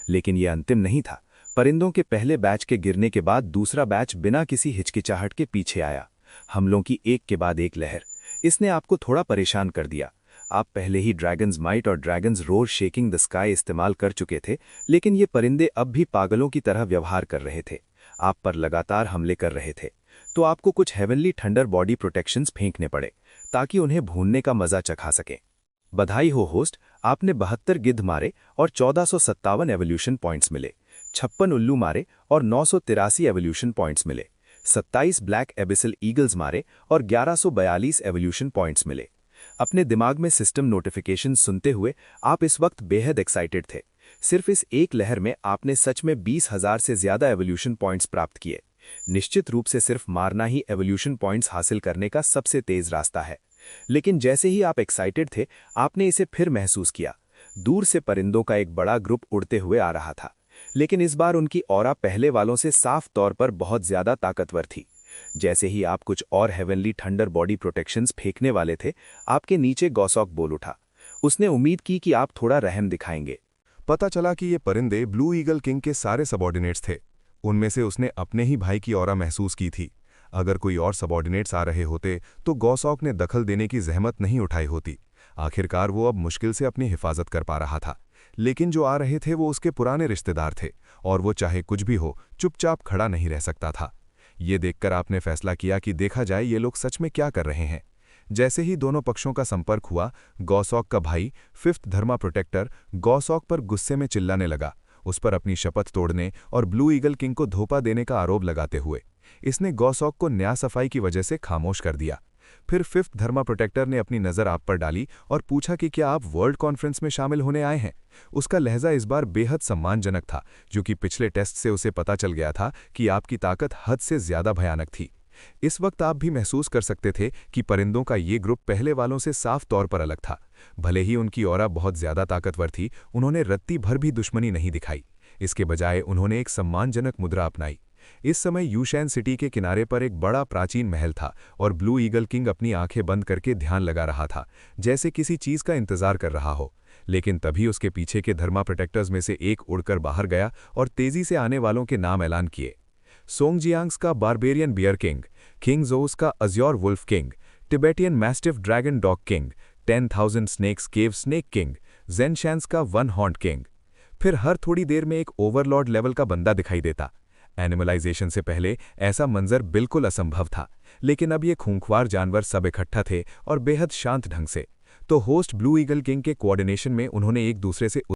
लेकिन ये अंतिम नहीं था। परिंदों के पहले बैच के गिरने के बाद दूसरा बैच बिना किसी हिचकिचाहट के पीछे आया। हमलों की एक के बाद एक लहर। इसने आपको थोड़ा परेशान कर दिया। आप पहले ही ड्रैगन्स माइट और dragons roar shaking the sky इस्तेमाल कर चुके थे, लेकिन ये परिंदे अब भी पागलों की तरह व्यवहार कर रहे थे। आप पर लगातार हमले कर रहे थे। तो आपको कुछ हेवनली थंडर बॉडी प्रोटेक्शंस फेंकने पड़े ताकि उन्हें भूनने का मजा चखा सकें। बधाई हो होस्ट, आपने 72 गिद्ध मारे और 1457 एवोल्यूशन पॉइंट्स मिले, 56 उल्लू मारे और 983 एवोल्यूशन पॉइंट्स मिले, 27 ब्लैक एबिसल ईगल्स मारे और 1142 एवोल्यूशन पॉइंट्स मिले। अपने दिमाग में सिस्टम नोटिफिकेशन सुनते हुए आप इस वक्त बेहद एक्साइटेड थे। सिर्फ इस एक लहर में आपने सच में 20,000 से ज्यादा एवोल्यूशन पॉइंट्स प्राप्त किए। निश्चित रूप से सिर्फ मारना ही एवोल्यूशन पॉइंट्स हासिल करने का सबसे तेज रास्ता है। लेकिन जैसे ही आप एक्साइटेड थे, आपने इसे फिर महसूस किया। दूर से परिंदों का एक बड़ा ग्रुप उड़ते हुए आ रहा था, लेकिन इस बार उनकी ऑरा पहले वालों से साफ तौर पर बहुत ज्यादा ताकतवर थी। जैसे ही आप कुछ और हेवनली थंडर बॉडी प्रोटेक्शंस फेंकने वाले थे, आपके नीचे गॉसॉक बोल उठा। उसने उम्मीद की कि आप थोड़ा रहम दिखाएंगे। पता चला कि ये परिंदे ब्लू ईगल किंग के सारे सबॉर्डिनेट्स थे। उनमें से उसने अपने ही भाई की ऑरा महसूस की थी। अगर कोई और सबॉर्डिनेट्स आ रहे होते तो गॉसॉक ने दखल देने की जहमत नहीं उठाई होती। आखिरकार वो अब मुश्किल से अपनी हिफाजत कर पा रहा था। लेकिन जो आ रहे थे वो उसके पुराने रिश्तेदार थे और वो चाहे कुछ भी हो चुपचाप खड़ा नहीं रह सकता था। ये देखकर आपने फैसला किया कि देखा जाए ये लोग सच में क्या कर रहे हैं। जैसे ही दोनों पक्षों का संपर्क हुआ, गॉसॉक का भाई फिफ्थ धर्मा प्रोटेक्टर गॉसॉक पर गुस्से में चिल्लाने लगा, उस पर अपनी शपथ तोड़ने और ब्लू ईगल किंग को धोखा देने का आरोप लगाते हुए। इसने गॉसॉक को न्याय सफाई की वजह से खामोश कर दिया। फिर फिफ्थ धर्मा प्रोटेक्टर ने अपनी नज़र आप पर डाली और पूछा कि क्या आप वर्ल्ड कॉन्फ्रेंस में शामिल होने आए हैं। उसका लहजा इस बार बेहद सम्मानजनक था, जो कि पिछले टेस्ट से उसे पता चल गया था कि आपकी ताकत हद से ज्यादा भयानक थी। इस वक्त आप भी महसूस कर सकते थे कि परिंदों का ये ग्रुप पहले वालों से साफ तौर पर अलग था। भले ही उनकी ऑरा बहुत ज्यादा ताकतवर थी, उन्होंने रत्ती भर भी दुश्मनी नहीं दिखाई। इसके बजाय उन्होंने एक सम्मानजनक मुद्रा अपनाई। इस समय यूशैन सिटी के किनारे पर एक बड़ा प्राचीन महल था और ब्लू ईगल किंग अपनी आंखें बंद करके ध्यान लगा रहा था, जैसे किसी चीज का इंतजार कर रहा हो। लेकिन तभी उसके पीछे के धर्मा प्रोटेक्टर्स में से एक उड़कर बाहर गया और तेजी से आने वालों के नाम ऐलान किए। सोंगजियांग्स का बारबेरियन बियर किंग, किंग जोस का azure wolf king, Tibetan mastiff dragon dog king, 10,000 snakes cave snake king, जेनशैंस का वन हॉर्न किंग। फिर हर थोड़ी देर में एक ओवरलॉर्ड लेवल का बंदा दिखाई देता। एनिमलाइजेशन से पहले ऐसा मंजर बिल्कुल असंभव था, लेकिन अब ये खूंखार जानवर सब इकट्ठा थे और बेहद शांत ढंग से। तो होस्ट ब्लू ईगल किंग के कोऑर्डिनेशन में उन्होंने एक दूसरे से